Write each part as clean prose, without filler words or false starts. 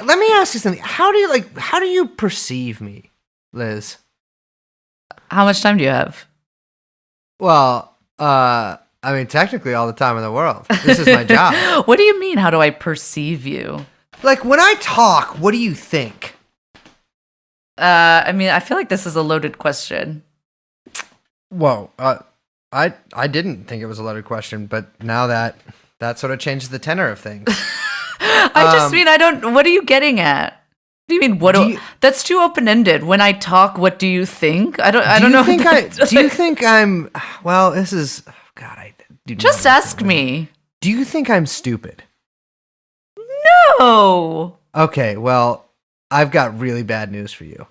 let me ask you something. How do you perceive me, Liz? How much time do you have? Well, I mean, technically all the time in the world. This is my job. What do you mean? How do I perceive you? Like, when I talk, what do you think? I mean, I feel like this is a loaded question. Whoa. I didn't think it was a loaded question, but now that sort of changes the tenor of things. I just mean, what are you getting at? What do you mean? That's too open-ended. When I talk, what do you think? I don't know. Do you think I'm, well, this is, God, I do just ask me. Do you think I'm stupid? No. Okay, well, I've got really bad news for you.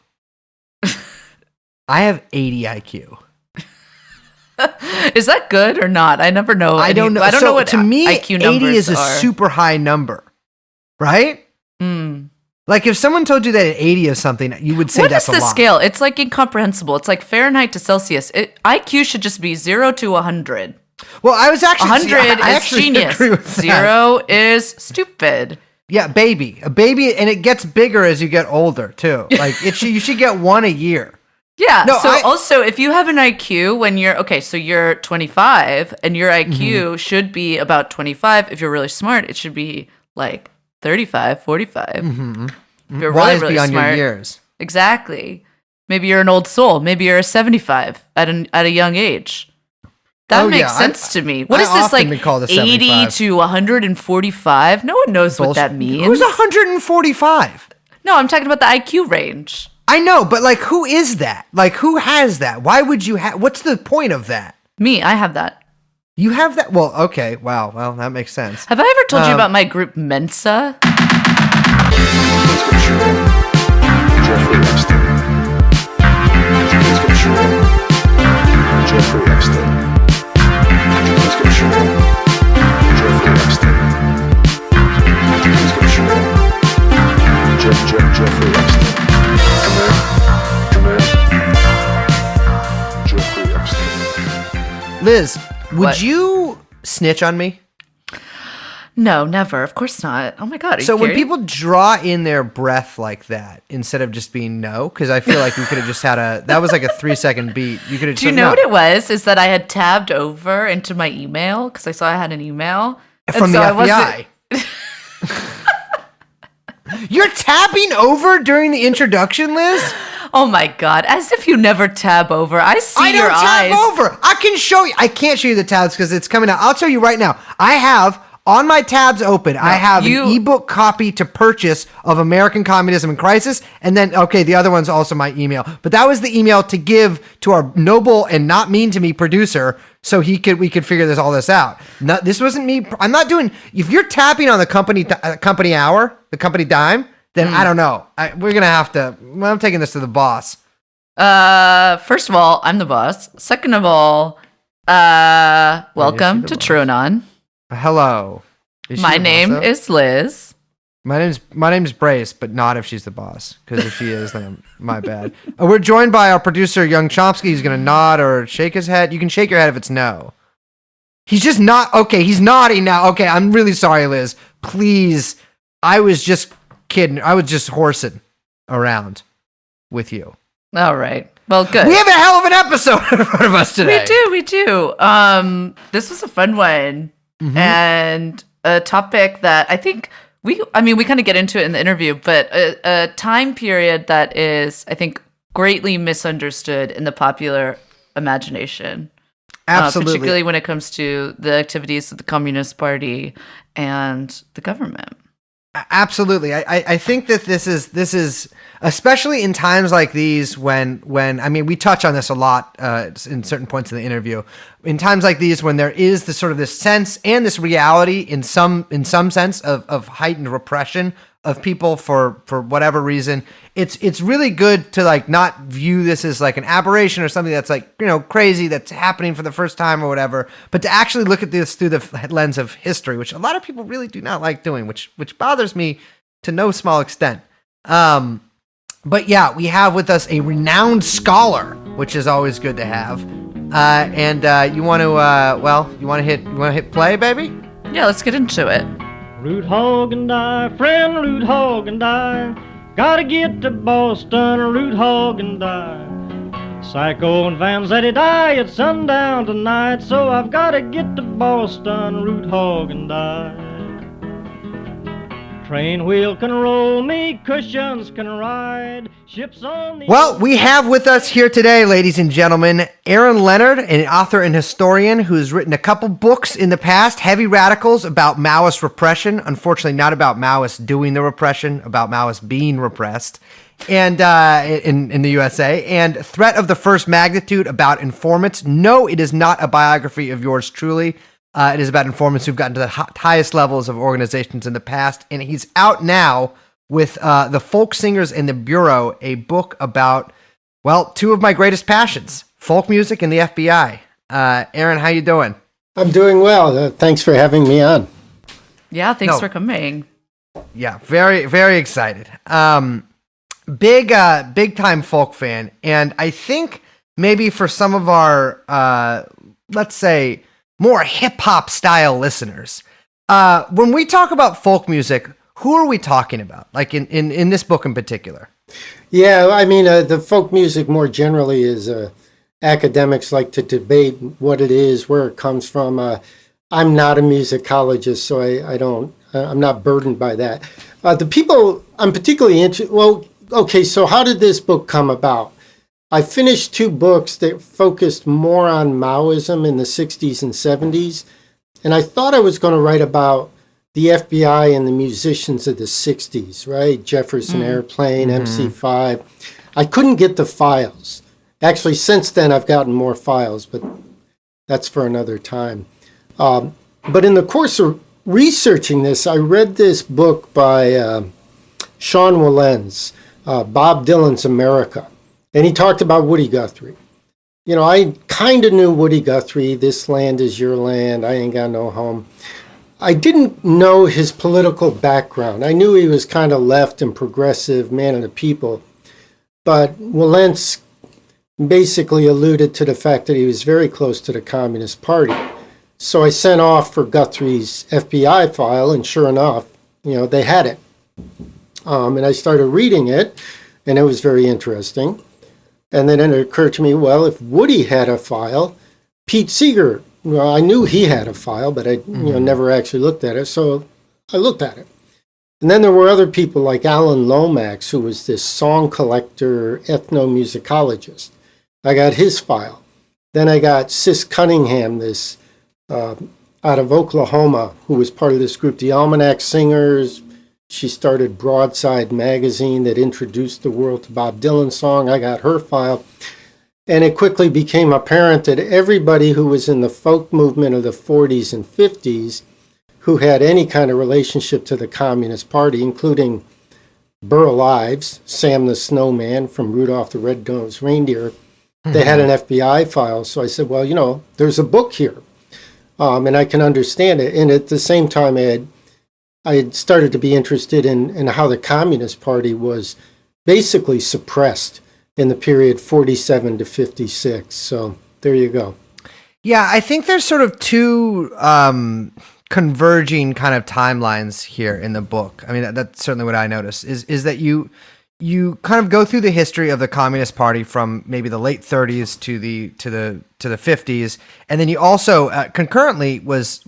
I have 80 IQ. Is that good or not? I never know. I don't know. I don't know what to me, IQ numbers 80 is a are. super high number, right? Mm. Like, if someone told you that 80 is something, you would say that's a lot. What is the scale? It's like incomprehensible. It's like Fahrenheit to Celsius. IQ should just be 0 to 100. Well, I was actually 100 is genius. 0 is stupid. Yeah, a baby, and it gets bigger as you get older too. Like you should get one a year. Yeah. No, also, if you have an IQ when you're 25, and your IQ should be about 25. If you're really smart, it should be like 35, 45. Mm-hmm. If you're Wise really beyond smart, your years. Exactly. Maybe you're an old soul. Maybe you're a 75 at a young age. That makes sense to me. What is this, like 80 to 145? No one knows what that means. Who's 145? No, I'm talking about the IQ range. I know, but like, who is that? Like, who has that? Why would you have? What's the point of that? Me, I have that. You have that? Well, okay. Wow. Well, that makes sense. Have I ever told you about my group Mensa? Liz, would you snitch on me? No, never. Of course not. Oh my God. So when people draw in their breath like that, instead of just being no, because I feel like we could have just had that was like a 3-second beat. You could have. Do you know what it was? Is that I had tabbed over into my email because I saw I had an email from the FBI. You're tabbing over during the introduction, Liz? Oh my God! As if you never tab over. I see your eyes. I don't tab over. I can show you. I can't show you the tabs because it's coming out. I'll show you right now. I have on my tabs open. I have an ebook copy to purchase of American Communism in Crisis, and then the other one's also my email. But that was the email to give to our noble and not mean to me producer, so we could figure all this out. This wasn't me. I'm not doing. If you're tapping on the company hour, the company dime, then I don't know. We're gonna have to. Well, I'm taking this to the boss. First of all, I'm the boss. Second of all, welcome to TrueAnon. Hello. My name is Liz. My name's Brace, but not if she's the boss. Because if she is, then my bad. We're joined by our producer, Young Chomsky. He's gonna nod or shake his head. You can shake your head if it's no. He's just not. Okay, he's nodding now. Okay, I'm really sorry, Liz. Please, I was just kidding. I was just horsing around with you. All right. Well, good. We have a hell of an episode in front of us today. We do. This was a fun one. Mm-hmm. And a topic that I think we kind of get into it in the interview, but a time period that is, I think, greatly misunderstood in the popular imagination. Absolutely. Particularly when it comes to the activities of the Communist Party and the government. Absolutely. I think that this is especially in times like these when I mean, we touch on this a lot in certain points in the interview. In times like these when there is this sort of this sense and this reality in some sense of heightened repression of people for whatever reason, it's really good to like not view this as like an aberration or something that's like, crazy that's happening for the first time or whatever, but to actually look at this through the lens of history, which a lot of people really do not like doing, which bothers me to no small extent. But yeah, we have with us a renowned scholar, which is always good to have. And you want to hit play, baby? Yeah, let's get into it. Root hog and I, friend root hog and I, gotta get to Boston, root hog and I. Psycho and Vanzetti die at sundown tonight, so I've gotta get to Boston, root hog and I. Train wheel can roll me, cushions can ride, ships on the... Well, we have with us here today, ladies and gentlemen, Aaron Leonard, an author and historian who's written a couple books in the past, Heavy Radicals, about Maoist repression. Unfortunately, not about Maoists doing the repression, about Maoists being repressed, and in the USA, and Threat of the First Magnitude, about informants. No, it is not a biography of yours truly. It is about informants who've gotten to the highest levels of organizations in the past, and he's out now with The Folk Singers and the Bureau, a book about, well, two of my greatest passions, folk music and the FBI. Aaron, how you doing? I'm doing well. Thanks for having me on. Yeah, thanks for coming. Yeah, very, very excited. Big time folk fan, and I think maybe for some of our, let's say, more hip-hop style listeners, when we talk about folk music, who are we talking about, like in this book in particular? Yeah, I mean, the folk music more generally is academics like to debate what it is, where it comes from. I'm not a musicologist, so I'm not burdened by that. The people I'm particularly interested, well, okay, so how did this book come about? I finished two books that focused more on Maoism in the 60s and 70s, and I thought I was going to write about the FBI and the musicians of the 60s, right? Jefferson Airplane, MC5. I couldn't get the files. Actually, since then, I've gotten more files, but that's for another time. But in the course of researching this, I read this book by Sean Wilentz, Bob Dylan's America. And he talked about Woody Guthrie. You know, I kind of knew Woody Guthrie, this land is your land, I ain't got no home. I didn't know his political background. I knew he was kind of left and progressive, man of the people. But Wilentz basically alluded to the fact that he was very close to the Communist Party. So I sent off for Guthrie's FBI file, and sure enough, you know, they had it. And I started reading it, and it was very interesting. And then it occurred to me, well, if Woody had a file, Pete Seeger, well, I knew he had a file, but I never actually looked at it. So I looked at it. And then there were other people like Alan Lomax, who was this song collector, ethnomusicologist. I got his file. Then I got Sis Cunningham, this out of Oklahoma, who was part of this group, the Almanac Singers. She started Broadside magazine that introduced the world to Bob Dylan's song. I got her file. And it quickly became apparent that everybody who was in the folk movement of the 40s and 50s who had any kind of relationship to the Communist Party, including Burl Ives, Sam the Snowman from Rudolph the Red-Nosed Reindeer, they had an FBI file. So I said, well, you know, there's a book here, and I can understand it. And at the same time, I had started to be interested in how the Communist Party was basically suppressed in the period 47 to 56. So there you go. Yeah, I think there's sort of two converging kind of timelines here in the book. I mean, that's certainly what I noticed, is that you kind of go through the history of the Communist Party from maybe the late 30s to the 50s, and then you also concurrently was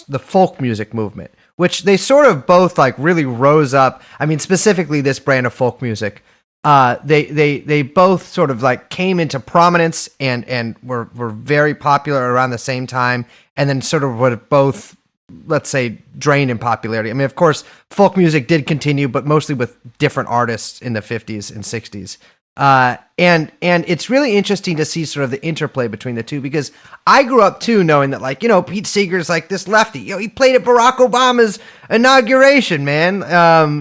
the folk music movement, which they sort of both like really rose up. I mean, specifically this brand of folk music, they both sort of like came into prominence and were very popular around the same time, and then sort of were both, let's say, drained in popularity. I mean, of course, folk music did continue, but mostly with different artists in the 50s and 60s. And it's really interesting to see sort of the interplay between the two, because I grew up too knowing that, like, you know, Pete Seeger's like this lefty. You know, he played at Barack Obama's inauguration, man.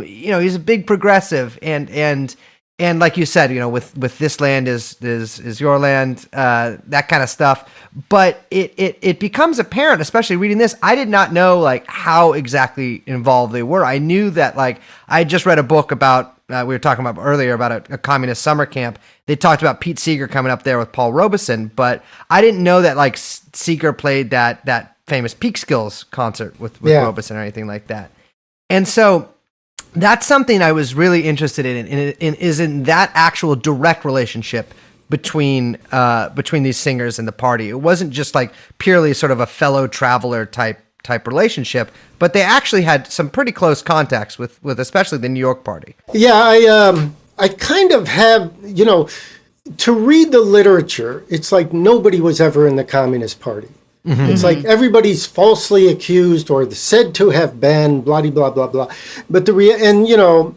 You know, he's a big progressive, and like you said, you know, with this land is your land, that kind of stuff. But it becomes apparent, especially reading this. I did not know like how exactly involved they were. I knew that, like, I just read a book about, we were talking about earlier about a communist summer camp. They talked about Pete Seeger coming up there with Paul Robeson, but I didn't know that like Seeger played that famous Peekskills concert with Robeson or anything like that. And so that's something I was really interested in that actual direct relationship between these singers and the party. It wasn't just like purely sort of a fellow traveler type relationship, but they actually had some pretty close contacts with especially the New York party. Yeah, I kind of have, to read the literature, it's like nobody was ever in the Communist Party. Mm-hmm. It's like everybody's falsely accused or said to have been, blah, blah, blah, blah. But the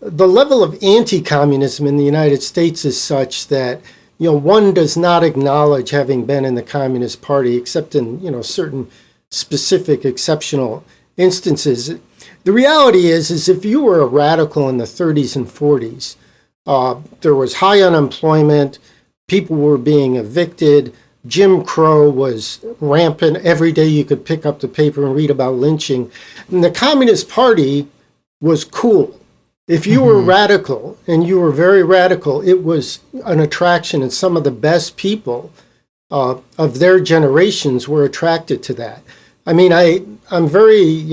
level of anti-communism in the United States is such that, one does not acknowledge having been in the Communist Party, except in, certain specific exceptional instances. The reality is if you were a radical in the 30s and 40s, there was high unemployment, people were being evicted, Jim Crow was rampant. Every day you could pick up the paper and read about lynching. And the Communist Party was cool. If you were radical, and you were very radical, it was an attraction, and some of the best people of their generations were attracted to that. I mean, I'm very,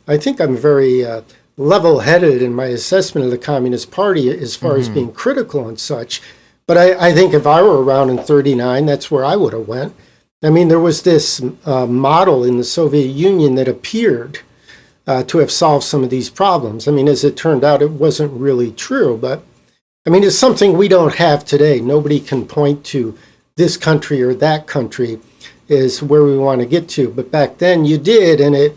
I think I'm very level-headed in my assessment of the Communist Party as far as being critical and such. But I think if I were around in 39, that's where I would have went. I mean, there was this model in the Soviet Union that appeared to have solved some of these problems. I mean, as it turned out, it wasn't really true. But, I mean, it's something we don't have today. Nobody can point to this country or that country is where we want to get to. But back then you did, and it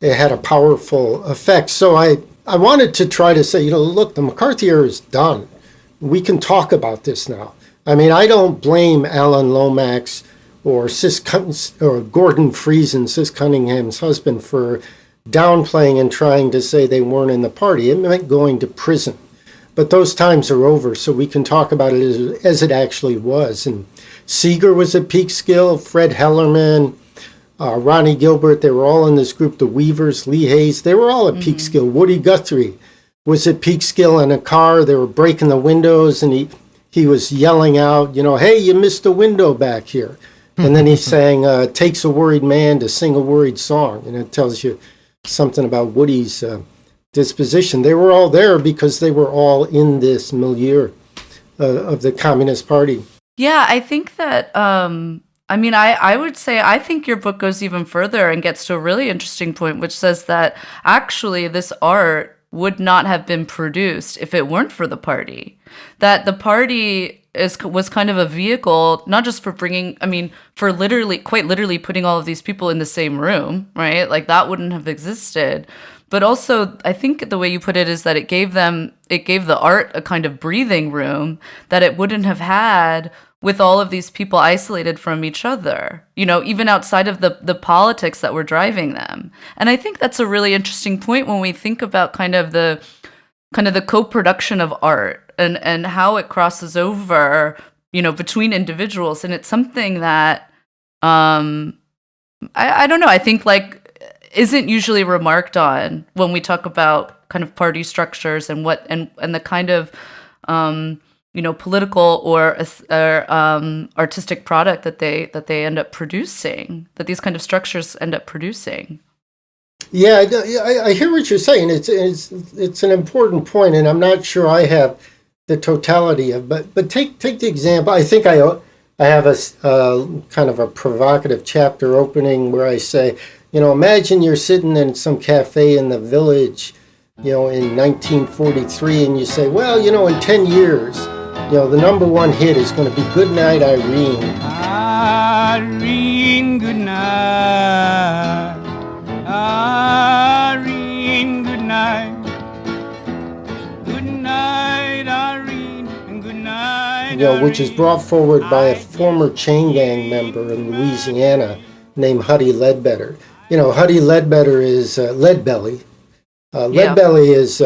had a powerful effect. So I wanted to try to say, look, the McCarthy era is done. We can talk about this now. I mean, I don't blame Alan Lomax or Gordon Friesen, Sis Cunningham's husband, for downplaying and trying to say they weren't in the party. It meant going to prison. But those times are over, so we can talk about it as it actually was. And Seeger was at peak skill, Fred Hellerman, Ronnie Gilbert, they were all in this group, the Weavers, Lee Hayes, they were all at peak skill. Woody Guthrie was at peak skill in a car. They were breaking the windows, and he was yelling out, hey, you missed a window back here. And then he sang, takes a worried man to sing a worried song. And it tells you something about Woody's disposition. They were all there because they were all in this milieu of the Communist Party. Yeah, I think that, I would say I think your book goes even further and gets to a really interesting point, which says that actually this art would not have been produced if it weren't for the party. That the party was kind of a vehicle, not just for for quite literally putting all of these people in the same room, right? Like that wouldn't have existed. But also, I think the way you put it is that it gave the art a kind of breathing room that it wouldn't have had with all of these people isolated from each other, even outside of the politics that were driving them. And I think that's a really interesting point when we think about kind of the co-production of art and how it crosses over, between individuals. And it's something that, I don't know, I think isn't usually remarked on when we talk about kind of party structures and and the kind of, political or artistic product that they end up producing, that these kind of structures end up producing. Yeah, I hear what you're saying. It's an important point, and I'm not sure I have the totality of. But take the example. I think I have a kind of a provocative chapter opening where I say, imagine you're sitting in some cafe in the Village, in 1943, and you say, well, in 10 years. The number one hit is going to be Good Night, Irene. Irene, good night. Irene, good night. Good night, Irene, and good night, Which is brought forward by a former chain gang member in Louisiana named Huddy Ledbetter. Huddy Ledbetter is Leadbelly. Leadbelly is...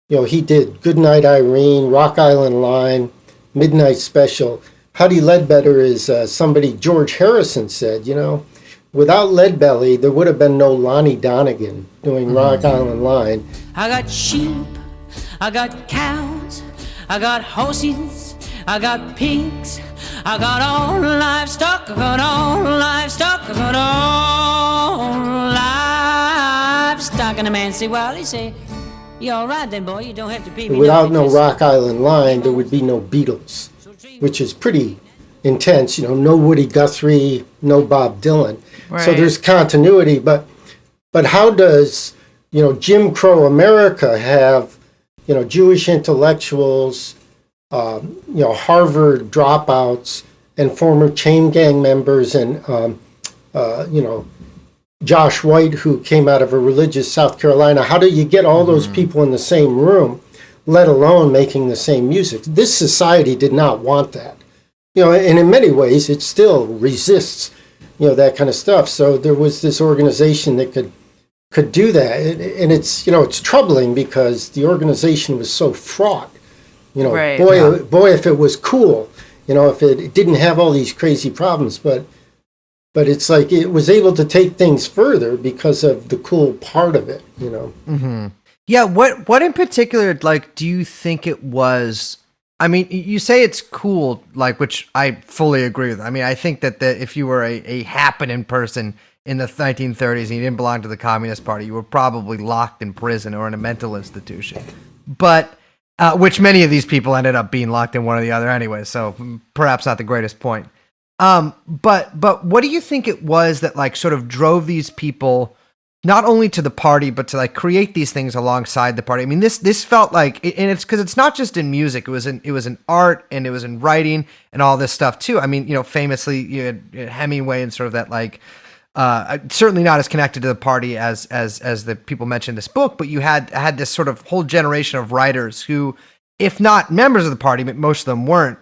he did Goodnight Irene, Rock Island Line, Midnight Special. Huddy Ledbetter is somebody George Harrison said, without Leadbelly, there would have been no Lonnie Donegan doing Rock Island Line. I got sheep, I got cows, I got horses, I got pigs, I got all livestock, I got all livestock, I got all livestock. and the man say, well, he say, you're all right then, boy, you don't have to pay me Without nothing, no Rock Island Line, there would be no Beatles, which is pretty intense. No Woody Guthrie, no Bob Dylan. Right. So there's continuity, but how does, Jim Crow America have, Jewish intellectuals, Harvard dropouts, and former chain gang members, and Josh White, who came out of a religious South Carolina. How do you get all those people in the same room, let alone making the same music? This society did not want that. And in many ways, it still resists, that kind of stuff. So there was this organization that could do that. And it's, it's troubling because the organization was so fraught. Right. Boy, if it was cool, if it didn't have all these crazy problems, but it's like it was able to take things further because of the cool part of it, Mm-hmm. Yeah. What in particular, do you think it was? I mean, you say it's cool, which I fully agree with. I mean, I think that if you were a happening person in the 1930s and you didn't belong to the Communist Party, you were probably locked in prison or in a mental institution. But which many of these people ended up being locked in one or the other anyway, so perhaps not the greatest point. But what do you think it was that sort of drove these people not only to the party but to create these things alongside the party? I mean, this felt and it's because it's not just in music. It was in art and it was in writing and all this stuff too. I mean, famously you had Hemingway and sort of that certainly not as connected to the party as the people mentioned in this book, but you had this sort of whole generation of writers who, if not members of the party, but most of them weren't,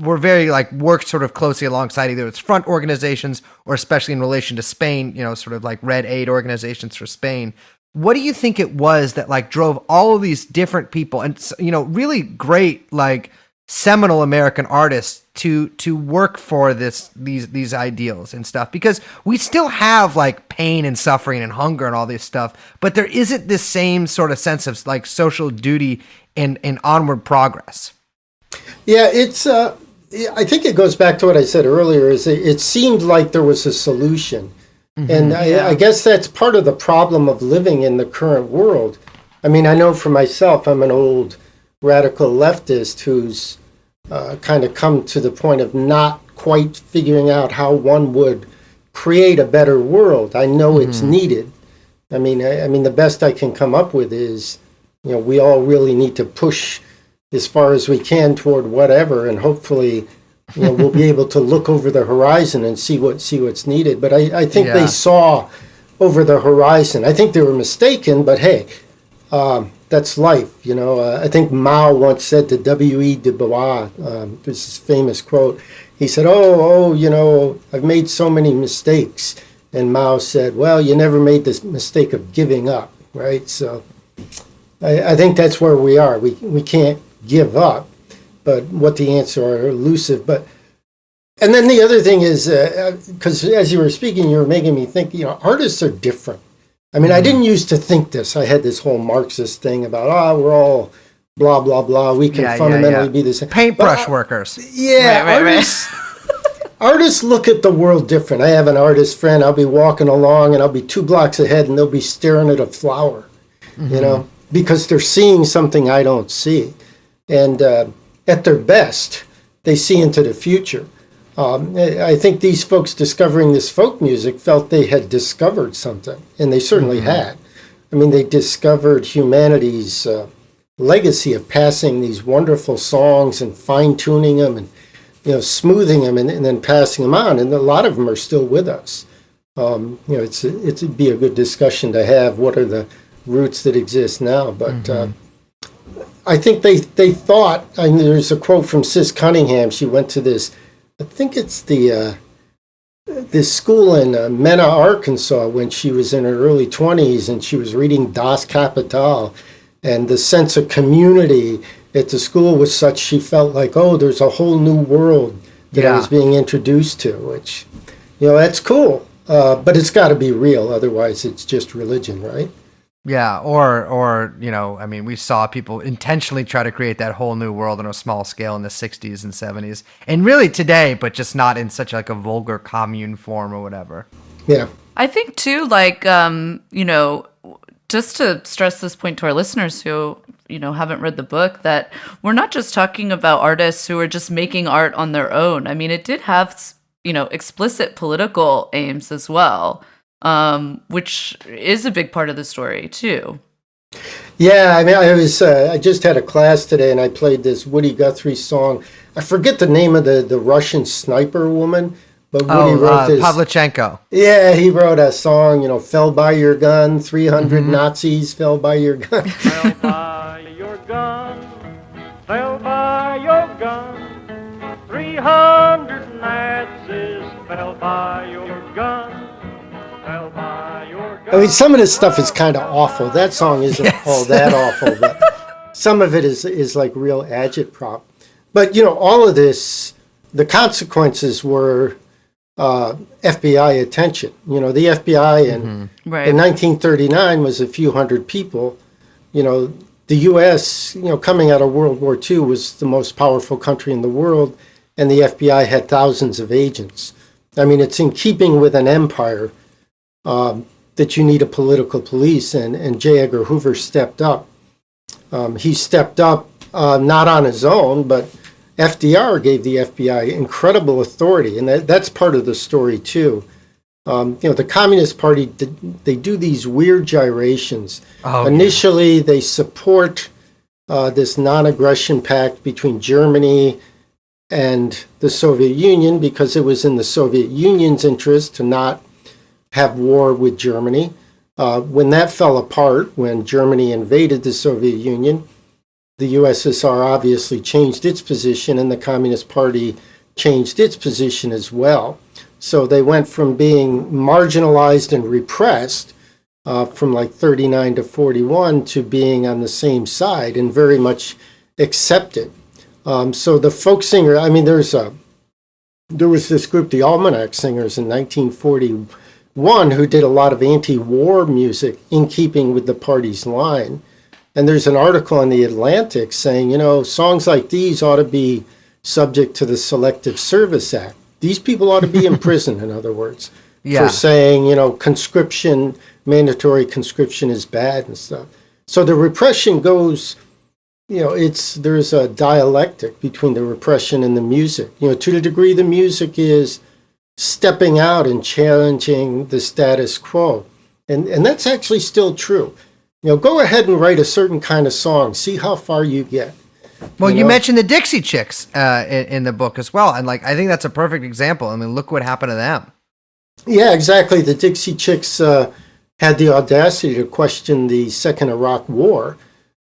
were very worked sort of closely alongside either its front organizations or especially in relation to Spain, sort of Red Aid organizations for Spain. What do you think it was that drove all of these different people and, really great, seminal American artists to work for these ideals and stuff? Because we still have pain and suffering and hunger and all this stuff, but there isn't this same sort of sense of social duty and onward progress. Yeah, it's. I think it goes back to what I said earlier. Is it seemed like there was a solution, and I guess that's part of the problem of living in the current world. I mean, I know for myself, I'm an old radical leftist who's kind of come to the point of not quite figuring out how one would create a better world. I know it's needed. I mean, the best I can come up with is, we all really need to push as far as we can toward whatever, and hopefully, we'll be able to look over the horizon and see what's needed. But I think they saw over the horizon. I think they were mistaken, but hey, that's life. I think Mao once said to W.E. Du Bois, there's this famous quote. He said, I've made so many mistakes. And Mao said, well, you never made this mistake of giving up, right? So I think that's where we are. We can't give up, but what the answer are elusive. And then the other thing is, because as you were speaking, you were making me think, artists are different. I mean, I didn't used to think this. I had this whole Marxist thing about, we're all blah, blah, blah. We can fundamentally be the same. Paintbrush workers. Yeah, artists look at the world different. I have an artist friend. I'll be walking along and I'll be 2 blocks ahead and they'll be staring at a flower, because they're seeing something I don't see. And at their best, they see into the future. I think these folks discovering this folk music felt they had discovered something, and they certainly had. I mean, they discovered humanity's legacy of passing these wonderful songs and fine-tuning them and, smoothing them and then passing them on. And a lot of them are still with us. It'd be a good discussion to have. What are the roots that exist now? But I think they thought, there's a quote from Sis Cunningham. She went to this, I think it's this school in Mena, Arkansas, when she was in her early 20s, and she was reading Das Kapital, and the sense of community at the school was such she felt like, there's a whole new world that I was being introduced to, which, that's cool, but it's got to be real, otherwise it's just religion, right? Yeah, or we saw people intentionally try to create that whole new world on a small scale in the 60s and 70s, and really today, but just not in such a vulgar commune form or whatever. Yeah. I think too, just to stress this point to our listeners who, haven't read the book, that we're not just talking about artists who are just making art on their own. I mean, it did have, explicit political aims as well, which is a big part of the story too. Yeah, I mean, I just had a class today, and I played this Woody Guthrie song. I forget the name of the Russian sniper woman, but Woody wrote this. Pavlichenko. Yeah, he wrote a song, fell by your gun, 300 Nazis fell by your gun. Fell by your gun, fell by your gun, 300 Nazis fell by your gun, fell by your gun. I mean, some of this stuff is kind of awful. That song isn't all that awful, but some of it is like real agitprop. But, all of this, the consequences were FBI attention. The FBI in 1939 was a few hundred people. The U.S., coming out of World War II, was the most powerful country in the world, and the FBI had thousands of agents. I mean, it's in keeping with an empire that you need a political police, and J. Edgar Hoover stepped up. He stepped up not on his own, but FDR gave the FBI incredible authority, and that's part of the story too. The Communist Party, they do these weird gyrations. Initially, they support this non-aggression pact between Germany and the Soviet Union because it was in the Soviet Union's interest to not have war with Germany. When that fell apart, when Germany invaded the Soviet Union, the USSR obviously changed its position, and the Communist Party changed its position as well. So they went from being marginalized and repressed from like 39 to 41 to being on the same side and very much accepted. So the folk singer, I mean, there was this group, the Almanac Singers, in 1941 who did a lot of anti-war music in keeping with the party's line. And there's an article in The Atlantic saying, songs like these ought to be subject to the Selective Service Act. These people ought to be in prison, in other words, for saying, conscription, mandatory conscription is bad and stuff. So the repression goes, there's a dialectic between the repression and the music. To the degree the music is stepping out and challenging the status quo. And that's actually still true. Go ahead and write a certain kind of song. See how far you get. Well, you mentioned the Dixie Chicks in the book as well. And I think that's a perfect example. I mean, look what happened to them. Yeah, exactly. The Dixie Chicks had the audacity to question the Second Iraq War.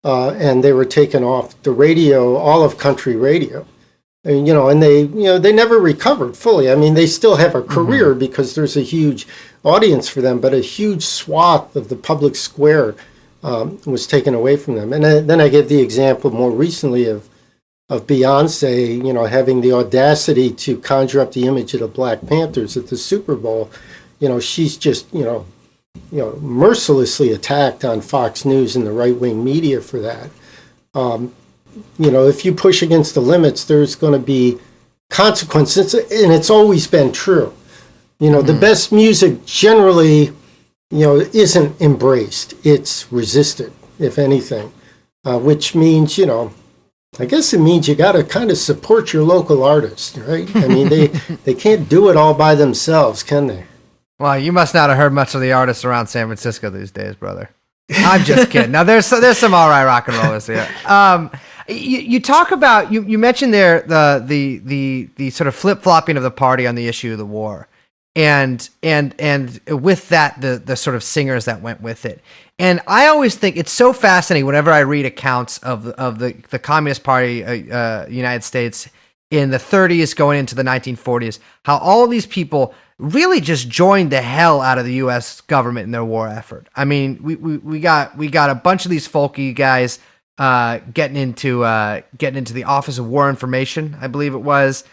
And they were taken off the radio, all of country radio. And they never recovered fully. I mean, they still have a career because there's a huge audience for them, but a huge swath of the public square was taken away from them. And then I give the example more recently of Beyonce, having the audacity to conjure up the image of the Black Panthers at the Super Bowl. She's just, mercilessly attacked on Fox News and the right-wing media for that. If you push against the limits, there's going to be consequences, and it's always been true. The best music generally, isn't embraced. It's resisted, if anything, which means, I guess it means you got to kind of support your local artist, right? I mean, they can't do it all by themselves, can they? Well, you must not have heard much of the artists around San Francisco these days, brother. I'm just kidding. Now, there's some all right rock and rollers here. You talk about, you mentioned there the sort of flip-flopping of the party on the issue of the war. And with that, the sort of singers that went with it. And I always think it's so fascinating whenever I read accounts of the Communist Party, United States in the 30s going into the 1940s, how all of these people really just joined the hell out of the U.S. government in their war effort. I mean, we got a bunch of these folky guys getting into the Office of War Information, I believe it was.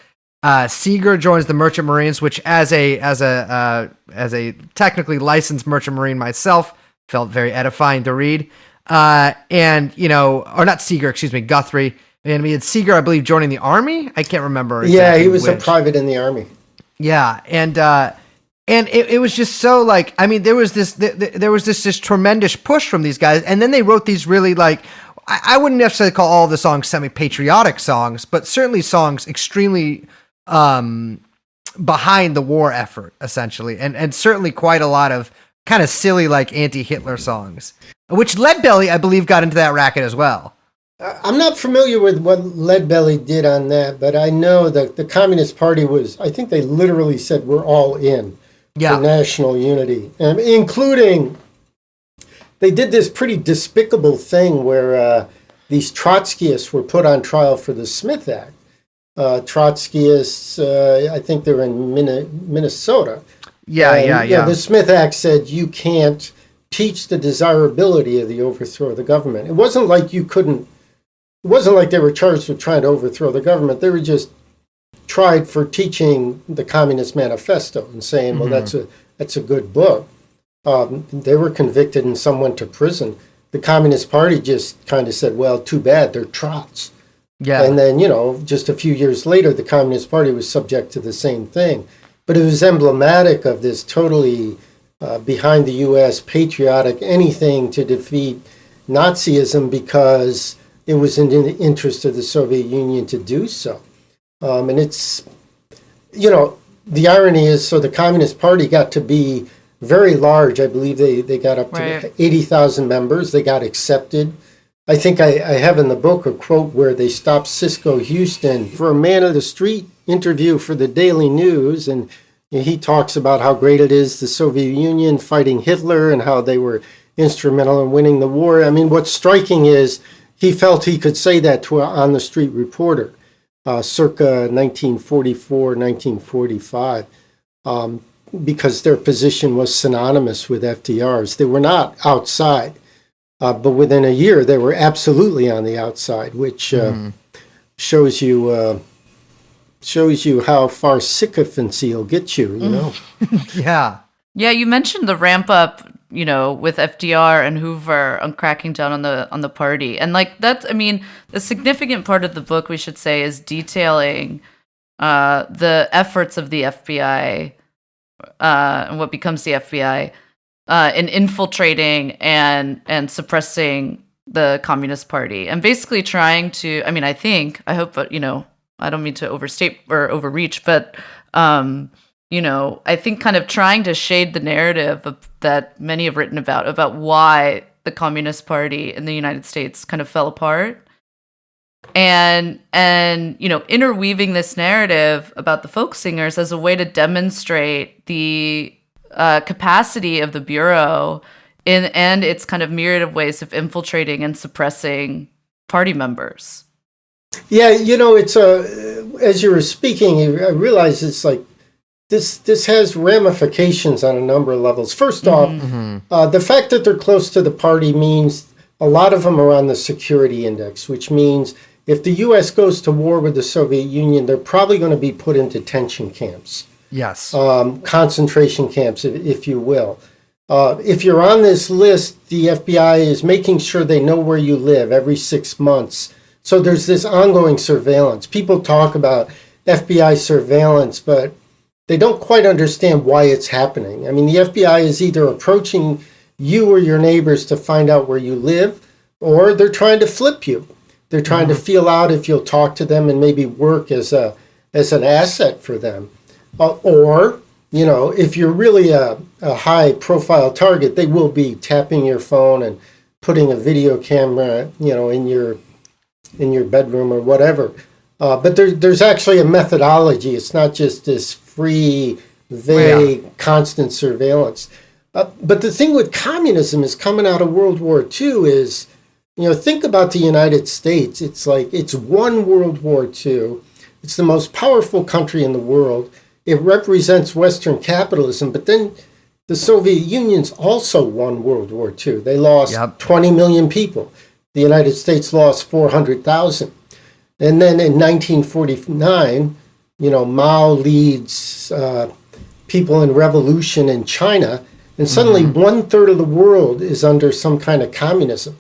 Seeger joins the Merchant Marines, which as a technically licensed Merchant Marine myself, felt very edifying to read. Or not Seeger, excuse me, Guthrie. And we had Seeger, I believe, joining the Army. I can't remember. Exactly he was a private in the Army. Yeah, and And it was just so like, I mean, there was this tremendous push from these guys. And then they wrote these really like, I wouldn't necessarily call all the songs semi-patriotic songs, but certainly songs extremely behind the war effort, essentially. And certainly quite a lot of kind of silly, like anti-Hitler songs, which Leadbelly, I believe, got into that racket as well. I'm not familiar with what Leadbelly did on that, but I know that the Communist Party was, I think they literally said, we're all in for national unity, including, they did this pretty despicable thing where these Trotskyists were put on trial for the Smith Act. Trotskyists, I think they're in Minnesota. Yeah. The Smith Act said you can't teach the desirability of the overthrow of the government. It wasn't like you couldn't, it wasn't like they were charged with trying to overthrow the government. They were just tried for teaching the Communist Manifesto and saying, well, that's a good book. They were convicted and some went to prison. The Communist Party just kind of said, well, too bad, they're trots. Yeah. And then, just a few years later, the Communist Party was subject to the same thing. But it was emblematic of this totally behind the U.S., patriotic, anything to defeat Nazism because it was in the interest of the Soviet Union to do so. And it's, the irony is, so the Communist Party got to be very large. I believe they got up to 80,000 members. They got accepted. I think I have in the book a quote where they stopped Cisco Houston for a man of the street interview for the Daily News. And he talks about how great it is, the Soviet Union fighting Hitler and how they were instrumental in winning the war. I mean, what's striking is he felt he could say that to an on-the-street reporter. Circa 1944, 1945, because their position was synonymous with FDR's. They were not outside, but within a year they were absolutely on the outside, which shows you how far sycophancy will get you. Yeah. You mentioned the ramp up, with FDR and Hoover on cracking down on the party. And like that's, a significant part of the book, we should say, is detailing the efforts of the FBI and what becomes the FBI in infiltrating and suppressing the Communist Party and basically trying to, I hope, I don't mean to overstate or overreach, but I think kind of trying to shade the narrative that many have written about why the Communist Party in the United States kind of fell apart. And interweaving this narrative about the folk singers as a way to demonstrate the capacity of the Bureau and its kind of myriad of ways of infiltrating and suppressing party members. Yeah, it's as you were speaking, I realized it's like, This has ramifications on a number of levels. First off, the fact that they're close to the party means a lot of them are on the security index, which means if the U.S. goes to war with the Soviet Union, they're probably going to be put in detention camps. Yes. Concentration camps, if you will. If you're on this list, the FBI is making sure they know where you live every 6 months. So there's this ongoing surveillance. People talk about FBI surveillance, but they don't quite understand why it's happening. I mean, the FBI is either approaching you or your neighbors to find out where you live, or they're trying to flip you. They're trying to feel out if you'll talk to them and maybe work as an asset for them. Or, if you're really a high-profile target, they will be tapping your phone and putting a video camera, in your bedroom or whatever. But there's actually a methodology. It's not just this free, vague, constant surveillance. But the thing with communism is coming out of World War II is, think about the United States. It's like it's won World War II. It's the most powerful country in the world. It represents Western capitalism. But then the Soviet Union's also won World War II. They lost 20 million people. The United States lost 400,000. And then in 1949, Mao leads people in revolution in China, and suddenly 1/3 of the world is under some kind of communism.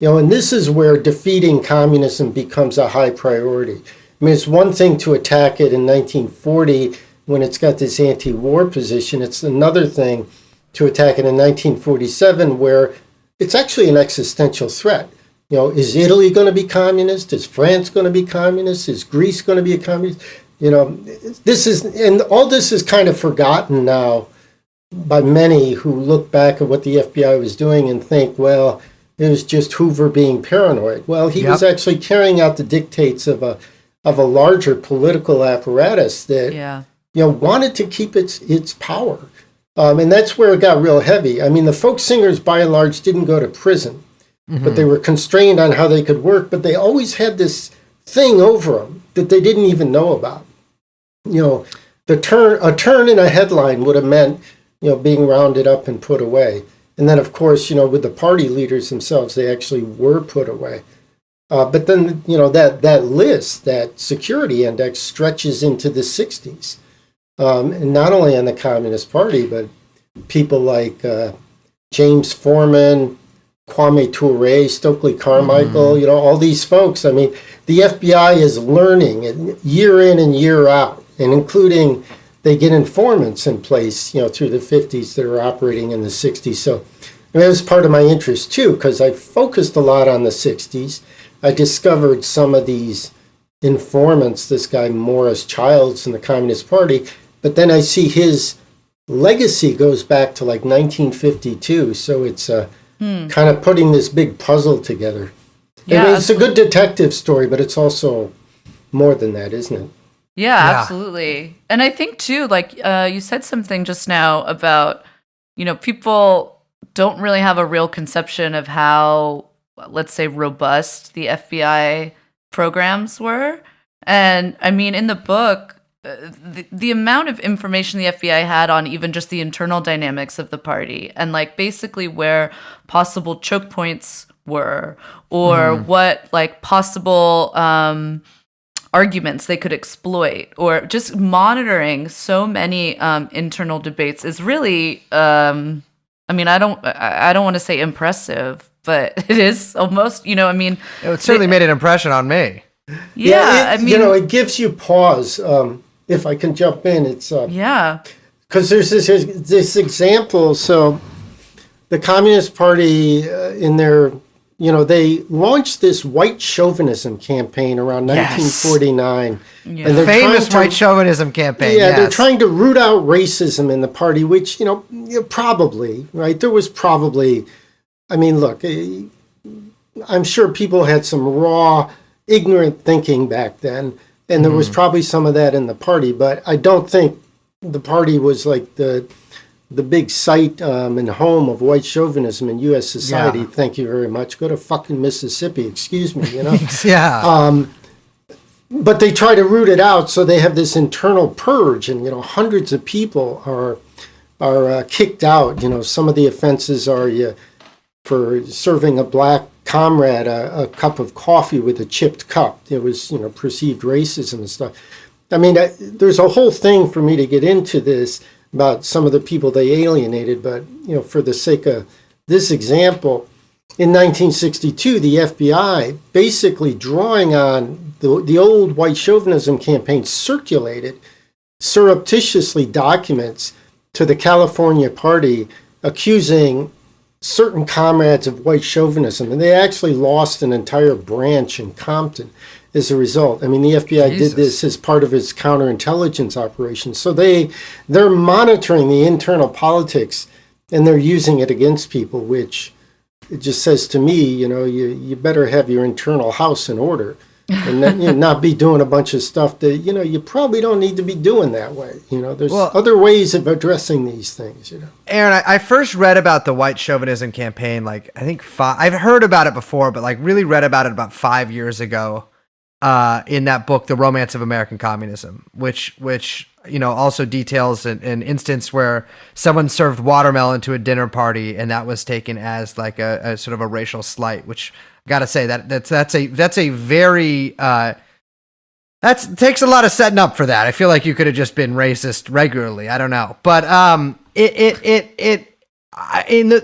And this is where defeating communism becomes a high priority. I mean, it's one thing to attack it in 1940 when it's got this anti-war position. It's another thing to attack it in 1947, where it's actually an existential threat. Is Italy going to be communist? Is France going to be communist? Is Greece going to be a communist? All this is kind of forgotten now by many who look back at what the FBI was doing and think, well, it was just Hoover being paranoid. Well, he was actually carrying out the dictates of a larger political apparatus that wanted to keep its power. And that's where it got real heavy. I mean, the folk singers, by and large, didn't go to prison, but they were constrained on how they could work. But they always had this thing over them that they didn't even know about. A turn in a headline would have meant, being rounded up and put away. And then, of course, with the party leaders themselves, they actually were put away. But then, that list, that security index, stretches into the 60s. And not only on the Communist Party, but people like James Foreman, Kwame Ture, Stokely Carmichael, all these folks. I mean, the FBI is learning year in and year out, and including they get informants in place, through the 50s that are operating in the 60s. So that was part of my interest, too, because I focused a lot on the 60s. I discovered some of these informants, this guy Morris Childs in the Communist Party, but then I see his legacy goes back to like 1952. So it's kind of putting this big puzzle together. Yeah, I mean, it's a good detective story, but it's also more than that, isn't it? Yeah, absolutely. And I think too, like you said something just now about, people don't really have a real conception of how, let's say, robust the FBI programs were. And I mean, in the book, the amount of information the FBI had on even just the internal dynamics of the party and like basically where possible choke points were or what like possible arguments they could exploit or just monitoring so many internal debates is really I mean I don't want to say impressive, but it is almost, it certainly made an impression on me. It gives you pause. If I can jump in, it's because there's this example. So the Communist Party in their they launched this white chauvinism campaign around 1949. Yeah. And the famous white chauvinism campaign. Yeah, they're trying to root out racism in the party, which, probably, right? There was probably, I mean, look, I'm sure people had some raw, ignorant thinking back then, and there was probably some of that in the party, but I don't think the party was like the big site and home of white chauvinism in U.S. society. Thank you very much. Go to fucking Mississippi, excuse me, But they try to root it out, so they have this internal purge, and hundreds of people are kicked out. Some of the offenses are for serving a black comrade a cup of coffee with a chipped cup. It was perceived racism and stuff. I mean, there's a whole thing for me to get into this about some of the people they alienated, but for the sake of this example, in 1962, the FBI, basically drawing on the old white chauvinism campaign, circulated surreptitiously documents to the California Party accusing certain comrades of white chauvinism, and they actually lost an entire branch in Compton as a result. I mean, the FBI did this as part of its counterintelligence operation. So they're monitoring the internal politics, and they're using it against people, which it just says to me, you better have your internal house in order and not be doing a bunch of stuff that, you probably don't need to be doing that way. There's other ways of addressing these things, Aaron, I first read about the white chauvinism campaign, like, I think I've heard about it before, but like really read about it about 5 years ago in that book, The Romance of American Communism, which also details an instance where someone served watermelon to a dinner party, and that was taken as like a sort of a racial slight, which gotta say that's a very that takes a lot of setting up for that. I feel like you could have just been racist regularly. I don't know, but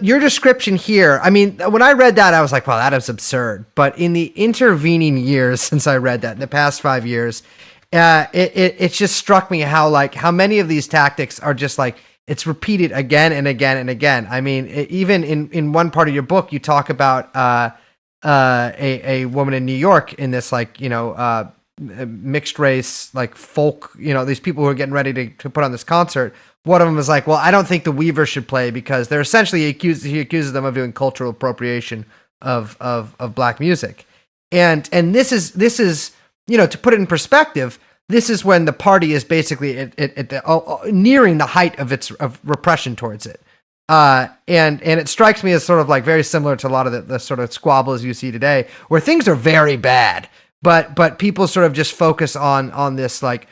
your description here, I mean, when I read that, I was like, wow, that is absurd. But in the intervening years since I read that, in the past 5 years, it just struck me how many of these tactics are just like, it's repeated again and again and again. I mean, even in one part of your book, you talk about a woman in New York in this mixed race, like folk, these people who are getting ready to put on this concert. One of them is like, well, I don't think the Weavers should play because they're essentially he accuses them of doing cultural appropriation of black music. And this is, to put it in perspective, this is when the party is basically nearing the height of repression towards it. And it strikes me as sort of like very similar to a lot of the sort of squabbles you see today, where things are very bad, but people sort of just focus on this, like,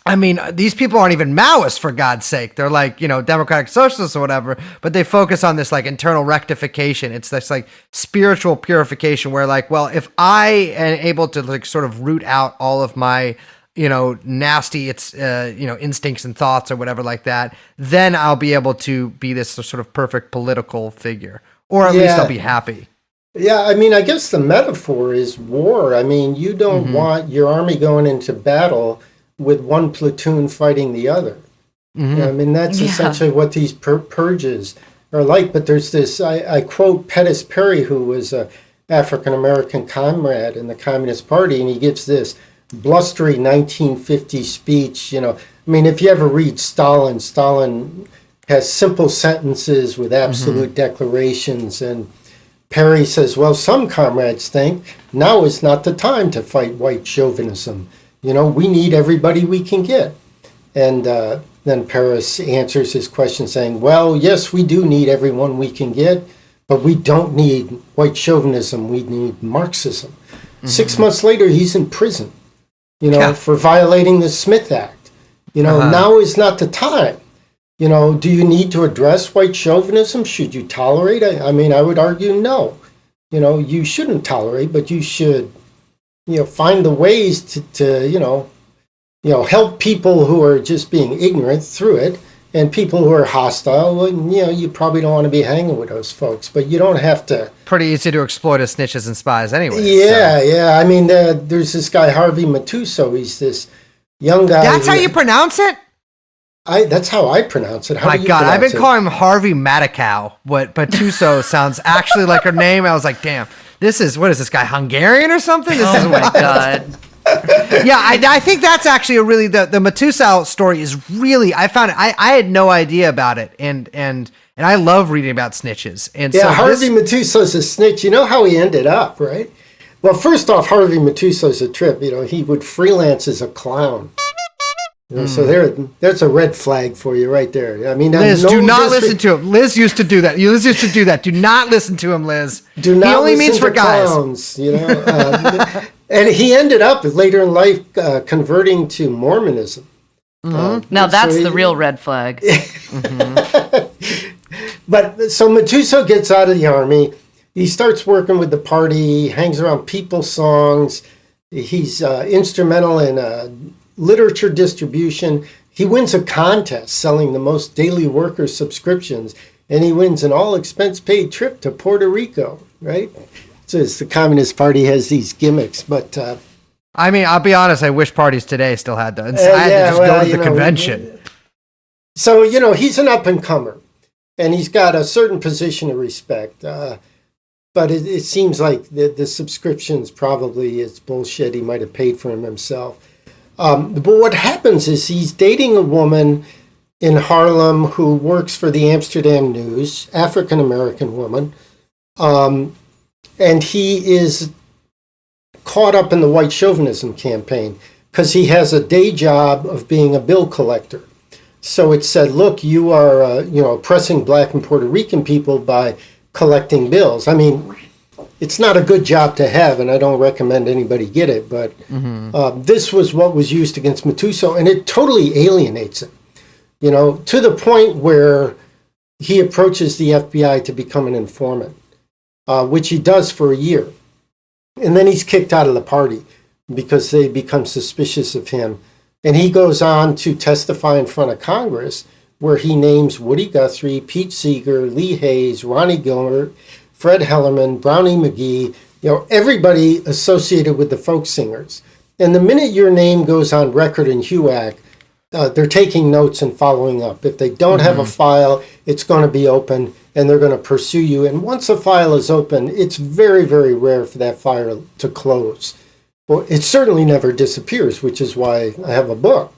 I mean, these people aren't even Maoists, for God's sake. They're like, democratic socialists or whatever, but they focus on this like internal rectification. It's this like spiritual purification where like, well, if I am able to like sort of root out all of my, nasty, instincts and thoughts or whatever like that, then I'll be able to be this sort of perfect political figure, or at least I'll be happy. Yeah, I mean, I guess the metaphor is war. I mean, you don't want your army going into battle with one platoon fighting the other. I mean, that's essentially what these purges are like. But there's this, I quote Pettis Perry, who was an African-American comrade in the Communist Party, and he gives this blustery 1950 speech. I mean, if you ever read Stalin has simple sentences with absolute declarations, and Perry says, well, some comrades think now is not the time to fight white chauvinism. We need everybody we can get. And then Paris answers his question saying, well, yes, we do need everyone we can get, but we don't need white chauvinism. We need Marxism. 6 months later, he's in prison, for violating the Smith Act. Now is not the time. Do you need to address white chauvinism? Should you tolerate it? I mean, I would argue no. You shouldn't tolerate, but you should find the ways to help people who are just being ignorant through it, and people who are hostile. Well, you probably don't want to be hanging with those folks, but you don't have to. Pretty easy to exploit as snitches and spies anyway. Yeah. I mean, there's this guy, Harvey Matusow. He's this young guy. That's how you pronounce it? That's how I pronounce it. How My do you God, I've been pronounce it? calling him Harvey Matakow, but Matusow sounds actually like her name. I was like, damn. What is this guy, Hungarian or something? This is Oh my God. Yeah, I think that's actually the Matusow story is really, I found it, I had no idea about it, and I love reading about snitches. And yeah, so Harvey Matusow's a snitch. You know how he ended up, right? Well, first off, Harvey Matusow's a trip. He would freelance as a clown. So there's a red flag for you right there. I mean, Liz, do not listen to him. Liz used to do that. Liz used to do that. Do not listen to him, Liz. Do not he only listen means for to guys. Clowns, and he ended up later in life converting to Mormonism. Now that's the real red flag. But so Matusow gets out of the army. He starts working with the party, hangs around people's songs. He's instrumental in literature distribution. He wins a contest selling the most daily worker subscriptions, and he wins an all-expense-paid trip to Puerto Rico, right? So the Communist Party has these gimmicks, but... I mean, I'll be honest, I wish parties today still had those. I had to just go to the convention. So, he's an up-and-comer, and he's got a certain position of respect. But it seems like the subscriptions probably is bullshit. He might have paid for them himself. But what happens is he's dating a woman in Harlem who works for the Amsterdam News, African-American woman, and he is caught up in the white chauvinism campaign because he has a day job of being a bill collector. So it said, look, you are oppressing black and Puerto Rican people by collecting bills. I mean, it's not a good job to have, and I don't recommend anybody get it, but this was what was used against Matusow, and it totally alienates him, to the point where he approaches the FBI to become an informant, which he does for a year. And then he's kicked out of the party because they become suspicious of him. And he goes on to testify in front of Congress, where he names Woody Guthrie, Pete Seeger, Lee Hayes, Ronnie Gilbert, Fred Hellerman, Brownie McGee, everybody associated with the folk singers. And the minute your name goes on record in HUAC, they're taking notes and following up. If they don't have a file, it's going to be open, and they're going to pursue you. And once a file is open, it's very, very rare for that file to close. Well, it certainly never disappears, which is why I have a book.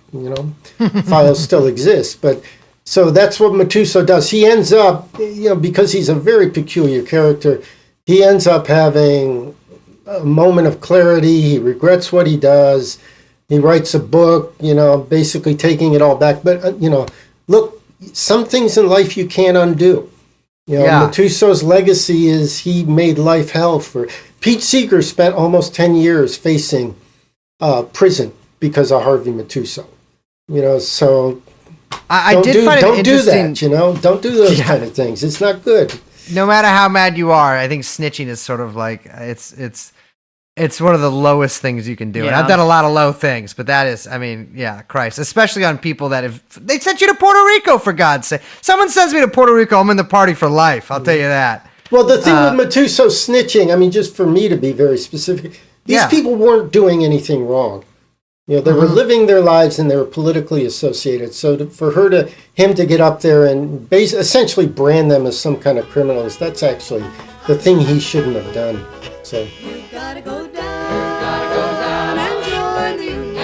Files still exist. But so that's what Matusow does. He ends up, because he's a very peculiar character, he ends up having a moment of clarity. He regrets what he does. He writes a book, basically taking it all back. But, look, some things in life you can't undo. Matusow's legacy is he made life hell for... Pete Seeger spent almost 10 years facing prison because of Harvey Matusow. So I did find it interesting. Don't do those kind of things. It's not good. No matter how mad you are, I think snitching is sort of like it's one of the lowest things you can do. And I've done a lot of low things, but that is, Christ, especially on people that they sent you to Puerto Rico, for God's sake. Someone sends me to Puerto Rico, I'm in the party for life. I'll tell you that. Well, the thing with Matusow snitching, just for me to be very specific, these people weren't doing anything wrong. They were living their lives and they were politically associated. So for him to get up there and essentially brand them as some kind of criminals, that's actually the thing he shouldn't have done. So You gotta go down and join the union.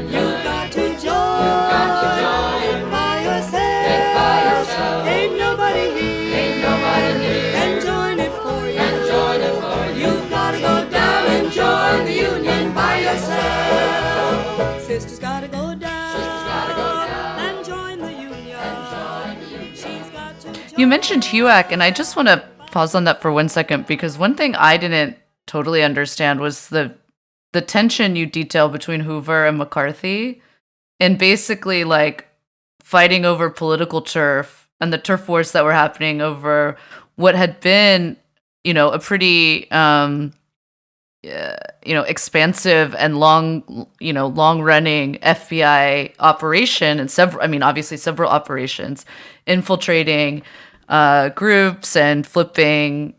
You got to join by yourself. Ain't nobody here can join it for you. You gotta go down and join the union by yourself. Sisters gotta go down and join the union. She's got to join. You mentioned HUAC, and I just want to pause on that for 1 second, because one thing I didn't totally understand was the tension you detail between Hoover and McCarthy, and basically like fighting over political turf and the turf wars that were happening over what had been, a pretty expansive and long running FBI operation, and several operations infiltrating groups and flipping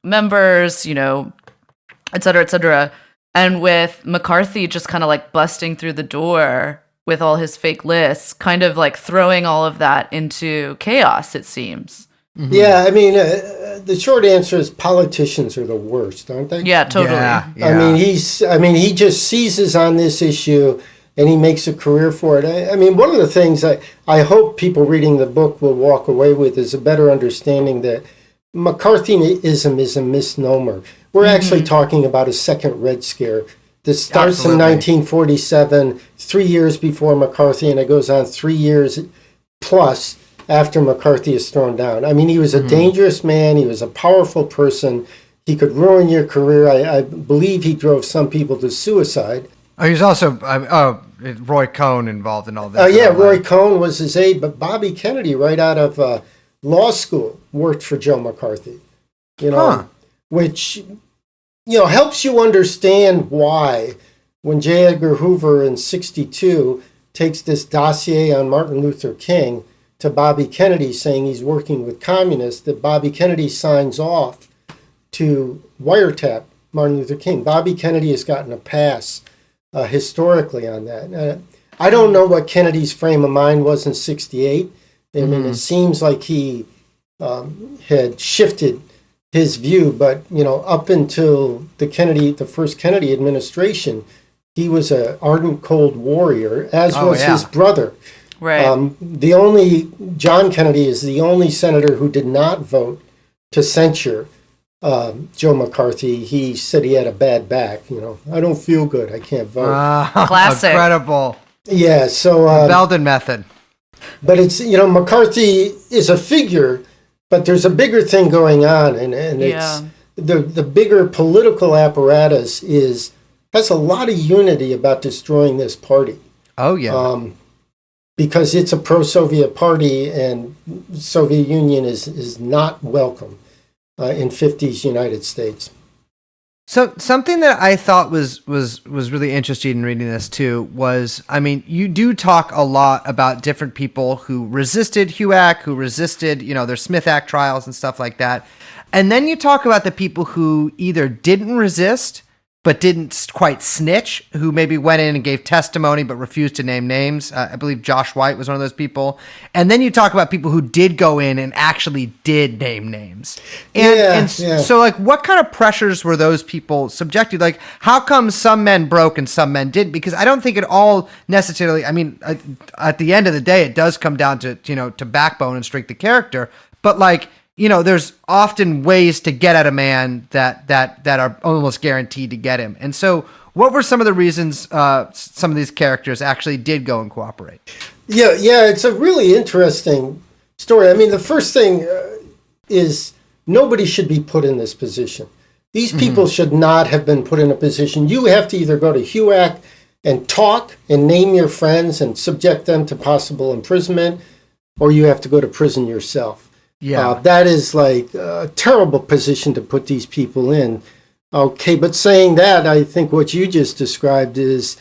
members, et cetera, et cetera. And with McCarthy just kind of like busting through the door with all his fake lists, kind of like throwing all of that into chaos, it seems. Mm-hmm. Yeah, the short answer is politicians are the worst, aren't they? Yeah, totally. Yeah. He just seizes on this issue and he makes a career for it. One of the things I hope people reading the book will walk away with is a better understanding that McCarthyism is a misnomer. We're actually talking about a second Red Scare. This starts in 1947, 3 years before McCarthy, and it goes on 3 years plus after McCarthy is thrown down. He was a dangerous man. He was a powerful person. He could ruin your career. I believe he drove some people to suicide. Oh, he was also Roy Cohn involved in all this. Roy Cohn was his aide, but Bobby Kennedy, right out of law school, worked for Joe McCarthy. Which helps you understand why when J. Edgar Hoover in '62 takes this dossier on Martin Luther King to Bobby Kennedy saying he's working with communists, that Bobby Kennedy signs off to wiretap Martin Luther King. Bobby Kennedy has gotten a pass historically on that. I don't know what Kennedy's frame of mind was in '68. It seems like he had shifted his view, but up until the first Kennedy administration, he was an ardent Cold Warrior, as was his brother. Right. John Kennedy is the only senator who did not vote to censure Joe McCarthy. He said he had a bad back. I don't feel good. I can't vote. Classic. Incredible. Yeah. So the Belden method. But it's McCarthy is a figure, but there's a bigger thing going on, and it's the bigger political apparatus has a lot of unity about destroying this party. Oh yeah. Because it's a pro-Soviet party, and the Soviet Union is not welcome in 50s United States. So something that I thought was really interesting in reading this too was, you do talk a lot about different people who resisted HUAC, who resisted, their Smith Act trials and stuff like that. And then you talk about the people who either didn't resist but didn't quite snitch, who maybe went in and gave testimony but refused to name names. I believe Josh White was one of those people. And then you talk about people who did go in and actually did name names. So, like, what kind of pressures were those people subjected to? Like, how come some men broke and some men didn't? Because I don't think it all necessarily, I mean, at the end of the day, it does come down to, to backbone and strength of character. But, like, there's often ways to get at a man that are almost guaranteed to get him. And so what were some of the reasons some of these characters actually did go and cooperate? Yeah, it's a really interesting story. I mean, the first thing is nobody should be put in this position. These people should not have been put in a position. You have to either go to HUAC and talk and name your friends and subject them to possible imprisonment, or you have to go to prison yourself. Yeah, that is like a terrible position to put these people in. Okay, but saying that, I think what you just described is,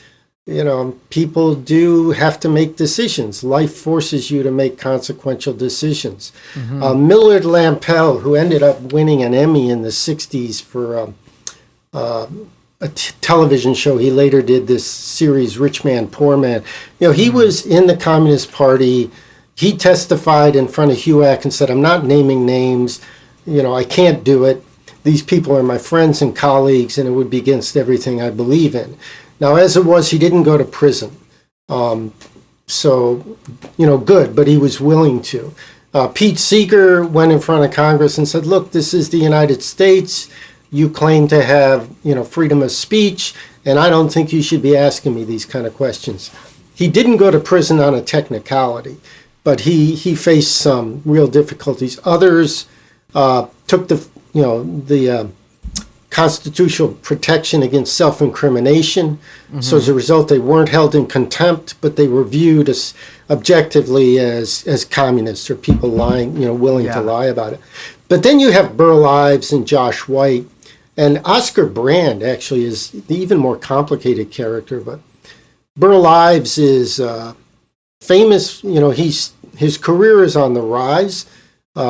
people do have to make decisions. Life forces you to make consequential decisions. Millard Lampell, who ended up winning an Emmy in the 60s for a television show, he later did this series, Rich Man, Poor Man. He was in the Communist Party. He testified in front of HUAC and said, I'm not naming names. I can't do it. These people are my friends and colleagues, and it would be against everything I believe in. Now, as it was, he didn't go to prison. So, good, but he was willing to. Pete Seeger went in front of Congress and said, look, this is the United States. You claim to have, freedom of speech, and I don't think you should be asking me these kind of questions. He didn't go to prison on a technicality, but he faced some real difficulties. Others took the constitutional protection against self-incrimination. So as a result, they weren't held in contempt, but they were viewed as objectively as communists or people lying, willing to lie about it. But then you have Burl Ives and Josh White, and Oscar Brand actually is the even more complicated character. But Burl Ives is famous. His career is on the rise.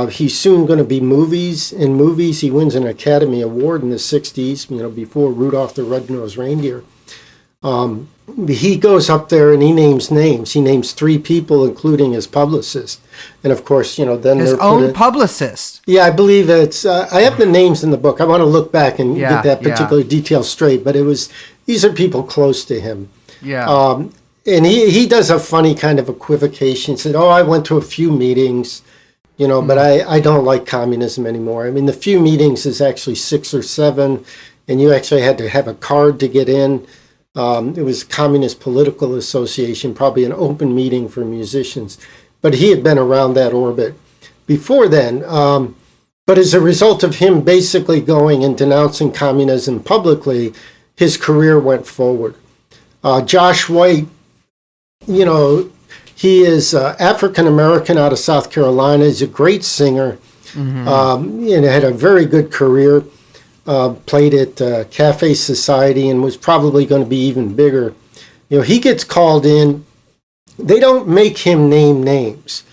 He's soon going to be in movies. He wins an Academy Award in the 60s, before Rudolph the Red-Nosed Reindeer. He goes up there and he names names. He names 3 people, including his publicist. And of course, then his own publicist. Yeah, I believe it's, I have the names in the book. I want to look back and get that particular detail straight, but these are people close to him. Yeah. And he does a funny kind of equivocation. He said, I went to a few meetings, but I don't like communism anymore. I mean, the few meetings is actually 6 or 7, and you actually had to have a card to get in. It was Communist Political Association, probably an open meeting for musicians. But he had been around that orbit before then. But as a result of him basically going and denouncing communism publicly, his career went forward. Josh White, he is African-American out of South Carolina. He's a great singer and had a very good career. Played at Cafe Society and was probably going to be even bigger. He gets called in. They don't make him name names.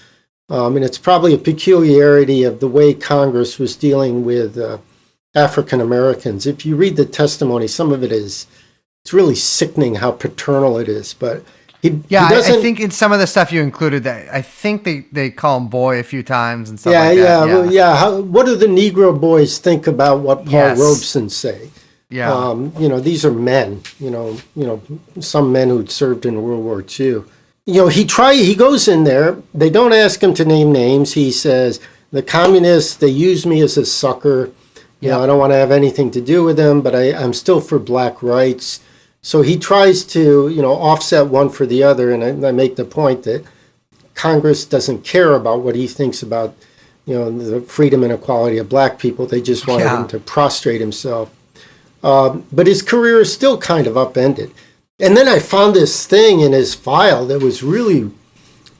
And it's probably a peculiarity of the way Congress was dealing with African Americans. If you read the testimony, some of it's really sickening how paternal it is. But I think in some of the stuff you included that, I think they call him boy a few times and stuff like that. Well, what do the Negro boys think about what Paul Robeson say? Yeah. These are men, some men who'd served in World War II. He goes in there. They don't ask him to name names. He says, the communists, they use me as a sucker. I don't want to have anything to do with them, but I'm still for black rights. So he tries to, offset one for the other, and I make the point that Congress doesn't care about what he thinks about, the freedom and equality of black people. They just wanted him to prostrate himself. But his career is still kind of upended. And then I found this thing in his file that was really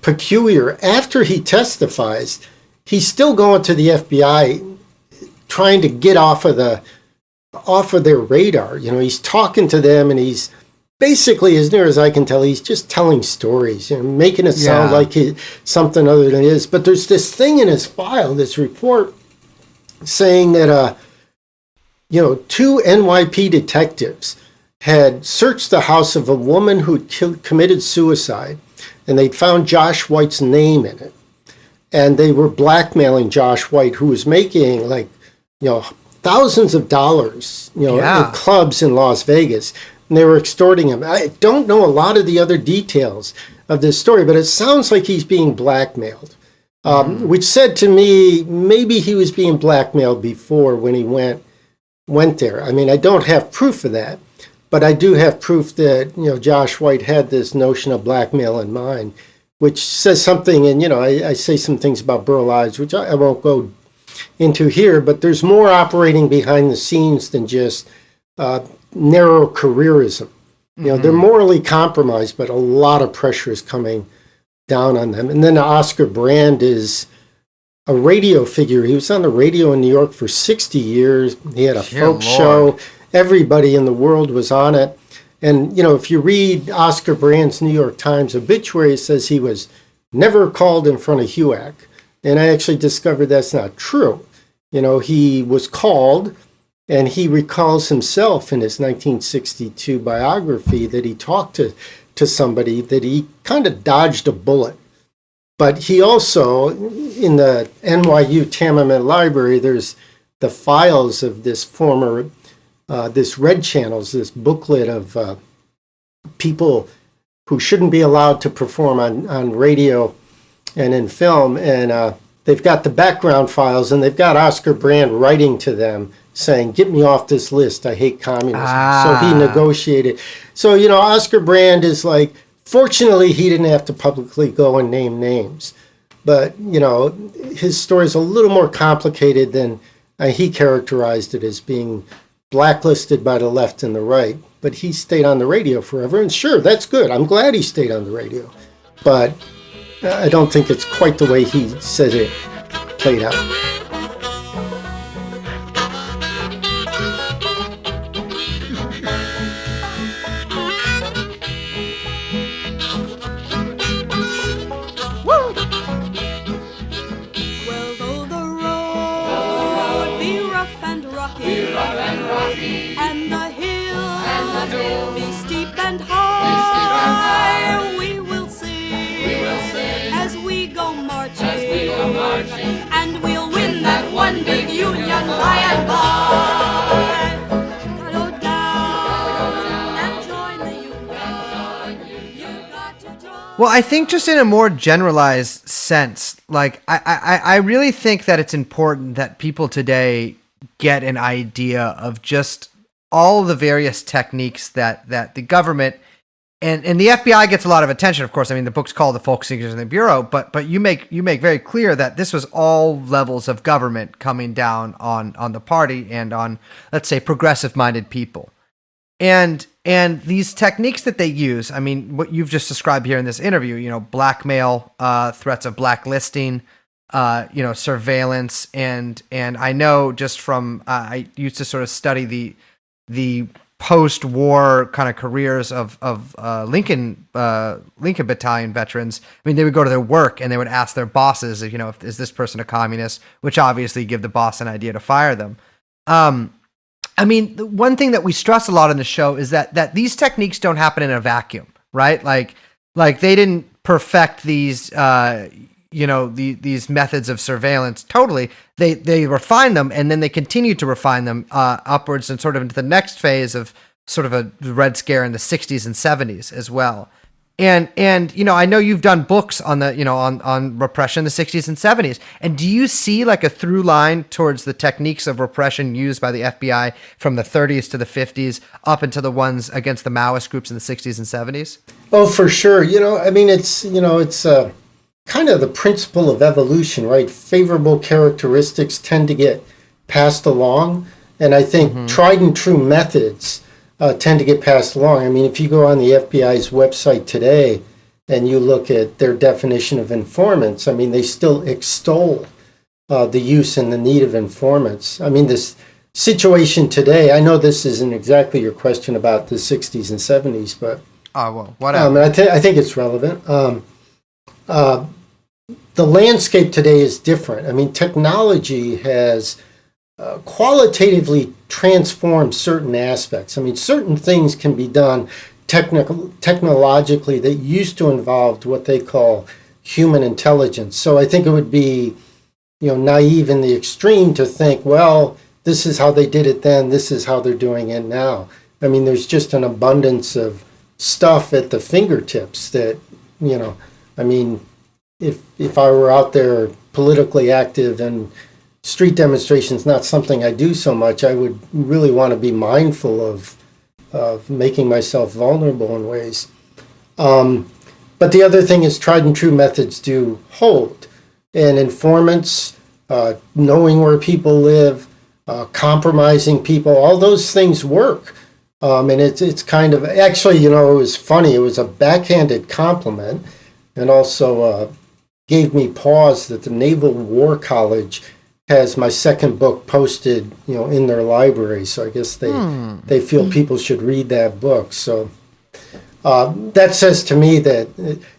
peculiar. After he testifies, he's still going to the FBI, trying to get off of their radar. He's talking to them, and he's basically, as near as I can tell, he's just telling stories, making it sound like something other than it is. But there's this thing in his file, this report, saying that two NYP detectives had searched the house of a woman who'd committed suicide, and they'd found Josh White's name in it. And they were blackmailing Josh White, who was making thousands of dollars, in clubs in Las Vegas. And they were extorting him. I don't know a lot of the other details of this story, but it sounds like he's being blackmailed, which said to me, maybe he was being blackmailed before when he went there. I mean, I don't have proof of that, but I do have proof that, Josh White had this notion of blackmail in mind, which says something, and, I say some things about Burl Ives, which I won't go into here, but there's more operating behind the scenes than just narrow careerism. They're morally compromised, but a lot of pressure is coming down on them. And then Oscar Brand is a radio figure. He was on the radio in New York for 60 years. He had a folk show. Everybody in the world was on it. And, if you read Oscar Brand's New York Times obituary, it says he was never called in front of HUAC. And I actually discovered that's not true. He was called, and he recalls himself in his 1962 biography that he talked to somebody, that he kind of dodged a bullet. But he also, in the NYU Tamiment Library, there's the files of this former, this Red Channels, this booklet of people who shouldn't be allowed to perform on radio and in film. And they've got the background files, and they've got Oscar Brand writing to them saying, get me off this list. I hate communism. So he negotiated. So, Oscar Brand is like, fortunately, he didn't have to publicly go and name names. But, his story is a little more complicated than he characterized it as being blacklisted by the left and the right. But he stayed on the radio forever. And sure, that's good. I'm glad he stayed on the radio. But I don't think it's quite the way he said it played out. And the hills be steep and high. We will sing as we go marching, and we'll win that one big union by and by. Go down and join the union. You've got to join. Well, I think just in a more generalized sense, like I really think that it's important that people today get an idea of just all the various techniques that the government and the FBI gets a lot of attention, of course. I mean, the book's called The Folk Seekers in the Bureau, but you make very clear that this was all levels of government coming down on the party and on, let's say, progressive-minded people. And these techniques that they use, I mean, what you've just described here in this interview, blackmail, threats of blacklisting, surveillance, and I know just from I used to sort of study the post-war kind of careers of Lincoln Battalion veterans. I mean, they would go to their work and they would ask their bosses, if is this person a communist, which obviously give the boss an idea to fire them. I mean, the one thing that we stress a lot on the show is that these techniques don't happen in a vacuum, right? Like they didn't perfect these these methods of surveillance totally. They refine them, and then they continue to refine them upwards and sort of into the next phase of sort of a Red Scare in the 60s and 70s as well. And I know you've done books on the on repression in the 60s and 70s. And do you see like a through line towards the techniques of repression used by the FBI from the 30s to the 50s up into the ones against the Maoist groups in the 60s and 70s? Oh, for sure. I mean, it's kind of the principle of evolution, right? Favorable characteristics tend to get passed along. And I think tried and true methods tend to get passed along. I mean, if you go on the FBI's website today and you look at their definition of informants, I mean, they still extol the use and the need of informants. I mean, this situation today, I know this isn't exactly your question about the 60s and 70s, but whatever. I think it's relevant. The landscape today is different. I mean, technology has qualitatively transform certain aspects. I mean, certain things can be done technologically that used to involve what they call human intelligence. So I think it would be, naive in the extreme to think, well, this is how they did it then, this is how they're doing it now. I mean, there's just an abundance of stuff at the fingertips that, I mean, if I were out there politically active and street demonstrations not something I do so much, I would really want to be mindful of making myself vulnerable in ways. But the other thing is tried and true methods do hold. And informants, knowing where people live, compromising people, all those things work. And it's kind of, actually, it was funny. It was a backhanded compliment, and also gave me pause that the Naval War College has my second book posted, in their library. So I guess they feel people should read that book. So that says to me that,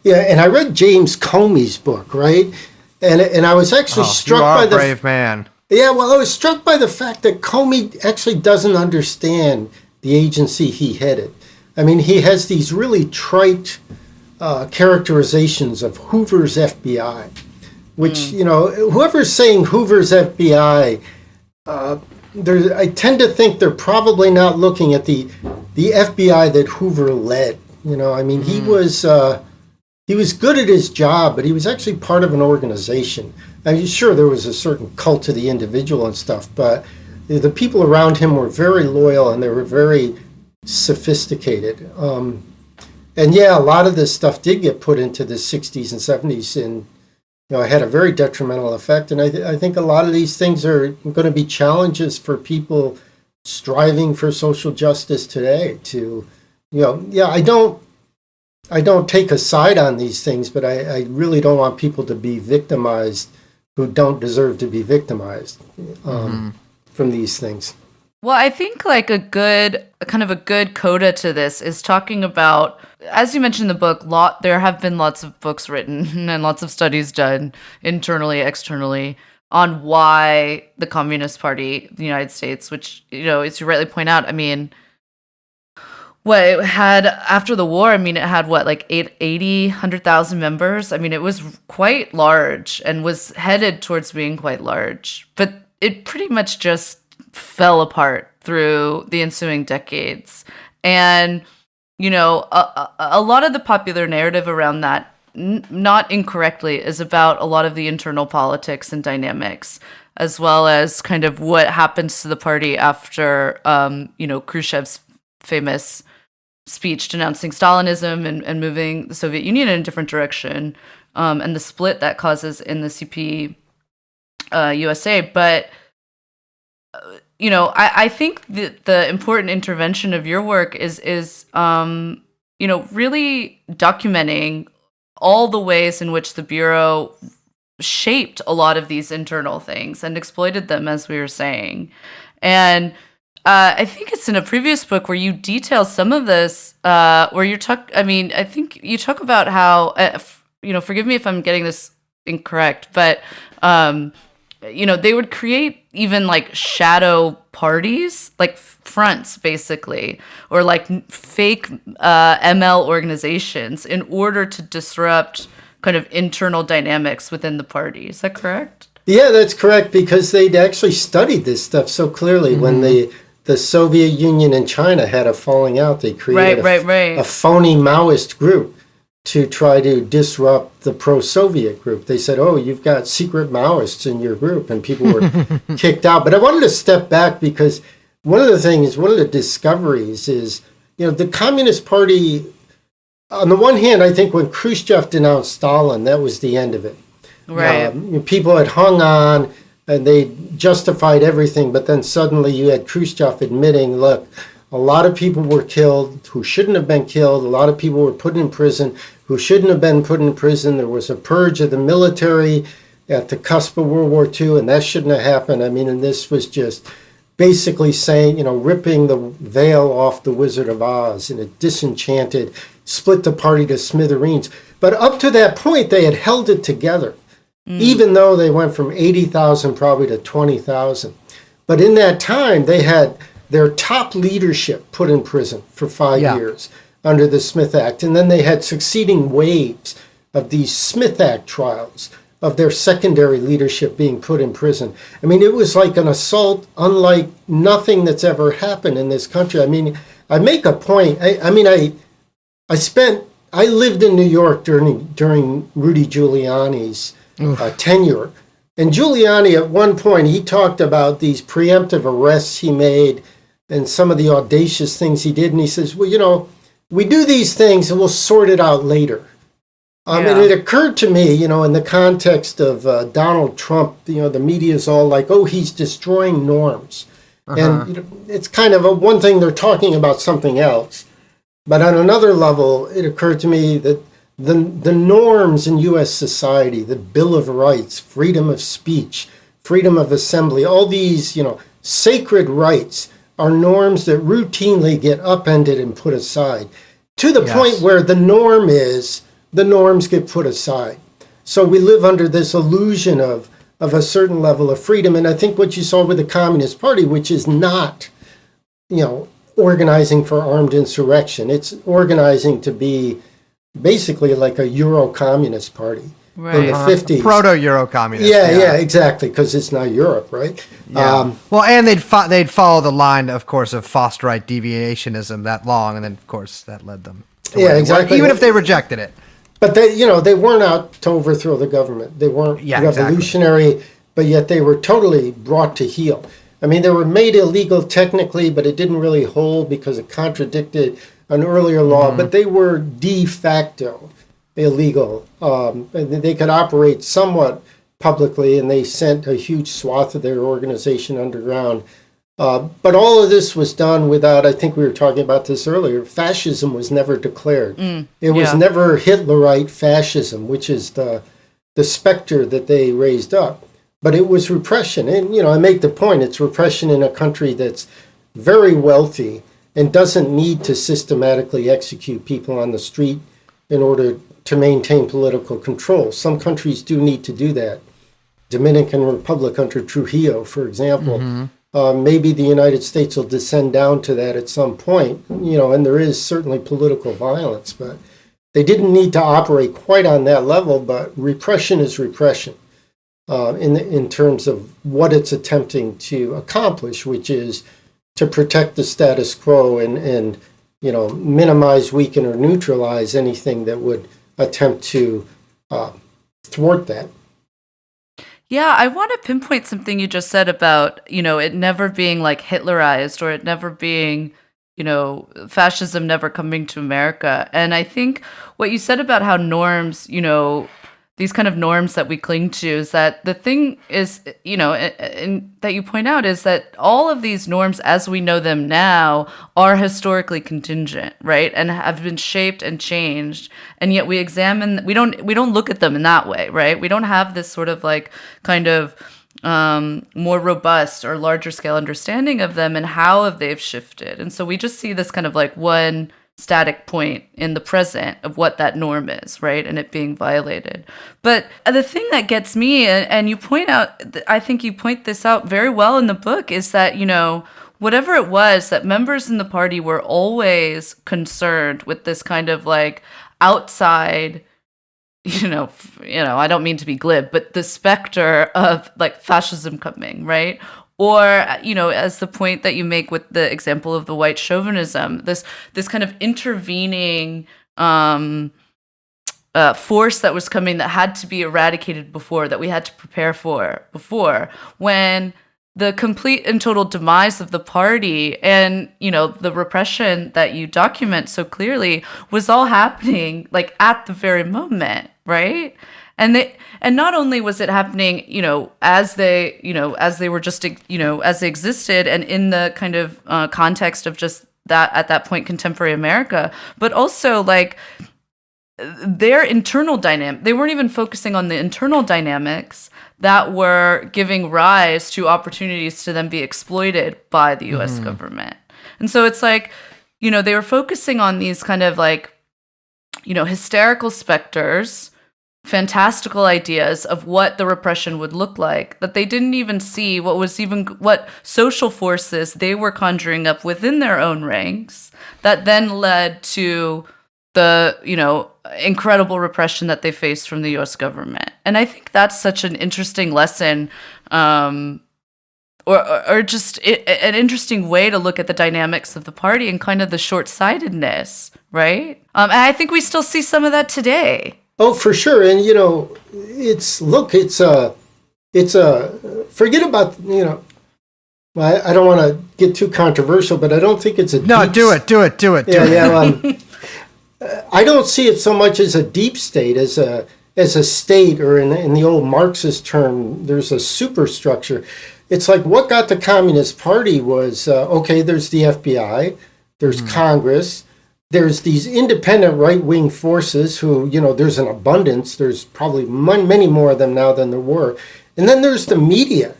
and I read James Comey's book, right? And I was actually struck by the brave man. Yeah, well, I was struck by the fact that Comey actually doesn't understand the agency he headed. I mean, he has these really trite characterizations of Hoover's FBI, which, whoever's saying Hoover's FBI, I tend to think they're probably not looking at the FBI that Hoover led. I mean, he was good at his job, but he was actually part of an organization. I mean, sure, there was a certain cult to the individual and stuff, but the people around him were very loyal and they were very sophisticated. And yeah, a lot of this stuff did get put into the 60s and 70s, and it had a very detrimental effect. And I think a lot of these things are going to be challenges for people striving for social justice today. I don't take a side on these things, but I really don't want people to be victimized who don't deserve to be victimized from these things. Well, I think like a good coda to this is talking about, as you mentioned in the book, there have been lots of books written and lots of studies done internally, externally, on why the Communist Party, the United States, which, as you rightly point out, I mean, what it had after the war, I mean, it had like 100,000 members. I mean, it was quite large and was headed towards being quite large, but it pretty much just fell apart through the ensuing decades. And, a lot of the popular narrative around that, not incorrectly, is about a lot of the internal politics and dynamics, as well as kind of what happens to the party after, Khrushchev's famous speech denouncing Stalinism and moving the Soviet Union in a different direction, and the split that causes in the CPUSA. But, I think the important intervention of your work is really documenting all the ways in which the Bureau shaped a lot of these internal things and exploited them, as we were saying. And I think it's in a previous book where you detail some of this, where I think you talk about how, forgive me if I'm getting this incorrect, but, they would create even like shadow parties, like fronts basically, or like fake ML organizations in order to disrupt kind of internal dynamics within the party. Is that correct? Yeah, that's correct, because they'd actually studied this stuff so clearly. When the Soviet Union and China had a falling out, they created a phony Maoist group to try to disrupt the pro-Soviet group. They said, oh, you've got secret Maoists in your group, and people were kicked out. But I wanted to step back because one of the discoveries is, the Communist Party, on the one hand, I think when Khrushchev denounced Stalin, that was the end of it. Right. People had hung on, and they justified everything, but then suddenly you had Khrushchev admitting, look, a lot of people were killed who shouldn't have been killed. A lot of people were put in prison who shouldn't have been put in prison. There was a purge of the military at the cusp of World War II, and that shouldn't have happened. I mean, and this was just basically saying, ripping the veil off the Wizard of Oz, and it disenchanted, split the party to smithereens. But up to that point, they had held it together, even though they went from 80,000 probably to 20,000. But in that time, they had their top leadership put in prison for 5 Yeah. years under the Smith Act. And then they had succeeding waves of these Smith Act trials of their secondary leadership being put in prison. I mean, it was like an assault unlike nothing that's ever happened in this country. I mean, I make a point. I lived in New York during Rudy Giuliani's tenure. And Giuliani, at one point, he talked about these preemptive arrests he made and some of the audacious things he did. And he says, well, you know, we do these things and we'll sort it out later. And it occurred to me, you know, in the context of Donald Trump, you know, the media is all like, oh, he's destroying norms. And you know, it's kind of one thing they're talking about something else. But on another level, it occurred to me that the norms in U.S. society, the Bill of Rights, freedom of speech, freedom of assembly, all these, you know, sacred rights are norms that routinely get upended and put aside to the point where the norms get put aside. So we live under this illusion of a certain level of freedom. And I think what you saw with the Communist Party, which is not, you know, organizing for armed insurrection, it's organizing to be basically like a Euro-communist party in the 50s. Proto-Euro-communist. Yeah, exactly, because it's not Europe, right? Yeah. Well, and they'd follow the line, of course, of Fosterite deviationism that long, and then, of course, that led them to where they were, exactly. even if they rejected it. But they weren't out to overthrow the government. They weren't revolutionary, but yet they were totally brought to heel. I mean, they were made illegal technically, but it didn't really hold because it contradicted an earlier law. But they were de facto illegal. They could operate somewhat publicly, and they sent a huge swath of their organization underground. But all of this was done without, I think we were talking about this earlier, fascism was never declared. It was never Hitlerite fascism, which is the specter that they raised up. But it was repression. And, you know, I make the point, it's repression in a country that's very wealthy and doesn't need to systematically execute people on the street in order to maintain political control. Some countries do need to do that. Dominican Republic under Trujillo, for example. Maybe the United States will descend down to that at some point, you know, and there is certainly political violence, but they didn't need to operate quite on that level. But repression is repression in terms of what it's attempting to accomplish, which is to protect the status quo and you know, minimize, weaken, or neutralize anything that would attempt to thwart that. Yeah, I want to pinpoint something you just said about, you know, it never being like Hitlerized, or it never being, you know, fascism never coming to America. And I think what you said about how norms, you know, these kind of norms that we cling to, is that the thing is, you know, and that you point out is that all of these norms as we know them now are historically contingent, right? And have been shaped and changed. And yet we don't look at them in that way, right? We don't have this sort of like kind of more robust or larger scale understanding of them and how they've shifted. And so we just see this kind of like one static point in the present of what that norm is, right? And it being violated. But the thing that gets me, and you point out, I think you point this out very well in the book, is that, you know, whatever it was, that members in the party were always concerned with this kind of like outside, you know, I don't mean to be glib, but the specter of like fascism coming, right? Or, you know, as the point that you make with the example of the white chauvinism, this kind of intervening force that was coming that had to be eradicated before, that we had to prepare for before, when the complete and total demise of the party and, you know, the repression that you document so clearly was all happening like at the very moment, right? And not only was it happening, you know, as they were just, you know, as they existed and in the kind of context of just that at that point contemporary America, but also like their internal dynamic. They weren't even focusing on the internal dynamics that were giving rise to opportunities to then be exploited by the U.S. government. And so it's like, you know, they were focusing on these kind of like, you know, hysterical specters fantastical ideas of what the repression would look like, that they didn't even see what social forces they were conjuring up within their own ranks, that then led to the, incredible repression that they faced from the U.S. government. And I think that's such an interesting lesson, or just an interesting way to look at the dynamics of the party and kind of the short-sightedness, right? And I think we still see some of that today. Oh, for sure. And, forget about, I don't want to get too controversial, but I don't think it's a do it. Yeah. I don't see it so much as a deep state, as a state, or in the old Marxist term, there's a superstructure. It's like what got the Communist Party was, there's the FBI, there's Congress, there's these independent right-wing forces who, there's an abundance. There's probably many more of them now than there were. And then there's the media.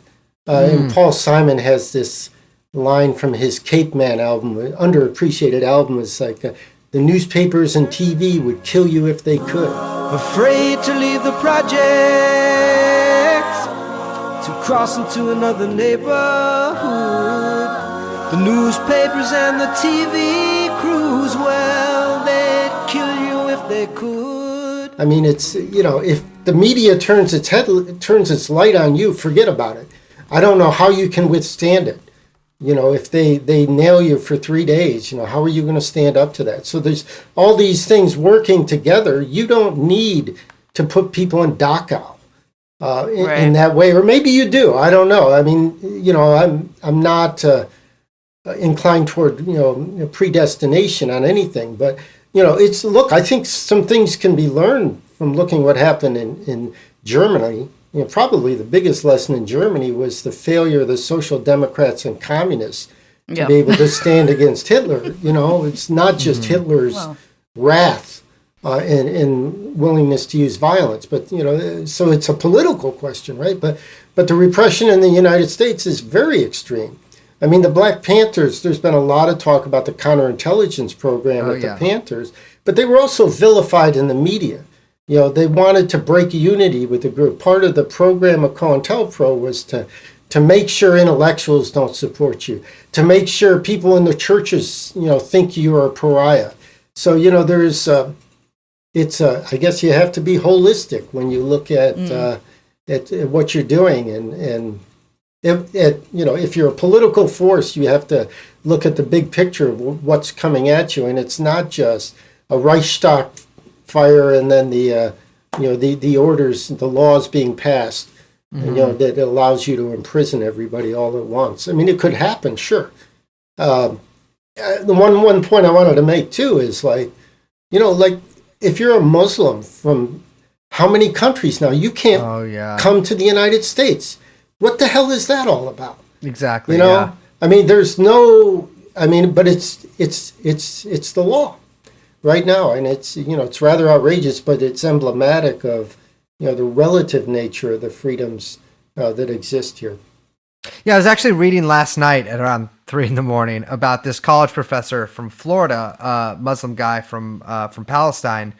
And Paul Simon has this line from his Cape Man album, underappreciated album. It's like, the newspapers and TV would kill you if they could. Afraid to leave the projects, to cross into another neighborhood. The newspapers and the TV crews, well, they'd kill you if they could. I mean, it's, if the media turns its light on you, forget about it. I don't know how you can withstand it. If they nail you for 3 days, how are you going to stand up to that? So there's all these things working together. You don't need to put people in Dachau in that way, or maybe you do. I don't know. I mean, I'm not inclined toward predestination on anything, but I think some things can be learned from looking what happened in Germany. Probably the biggest lesson in Germany was the failure of the Social Democrats and Communists to be able to stand against Hitler. It's not just Hitler's wrath and willingness to use violence, but so it's a political question, right? But the repression in the United States is very extreme. I mean, the Black Panthers. There's been a lot of talk about the counterintelligence program the Panthers, but they were also vilified in the media. They wanted to break unity with the group. Part of the program of COINTELPRO was to make sure intellectuals don't support you, to make sure people in the churches, think you are a pariah. So, there's, I guess you have to be holistic when you look at what you're doing. And if you're a political force, you have to look at the big picture of what's coming at you. And it's not just a Reichstag fire and then the orders, the laws being passed, that allows you to imprison everybody all at once. I mean, it could happen, sure. The one point I wanted to make too is like if you're a Muslim from how many countries now, you can't come to the United States. What the hell is that all about? Exactly. I mean, but it's the law right now, and it's rather outrageous, but it's emblematic of the relative nature of the freedoms that exist here. Yeah, I was actually reading last night at around 3 a.m. about this college professor from Florida, a Muslim guy from Palestine,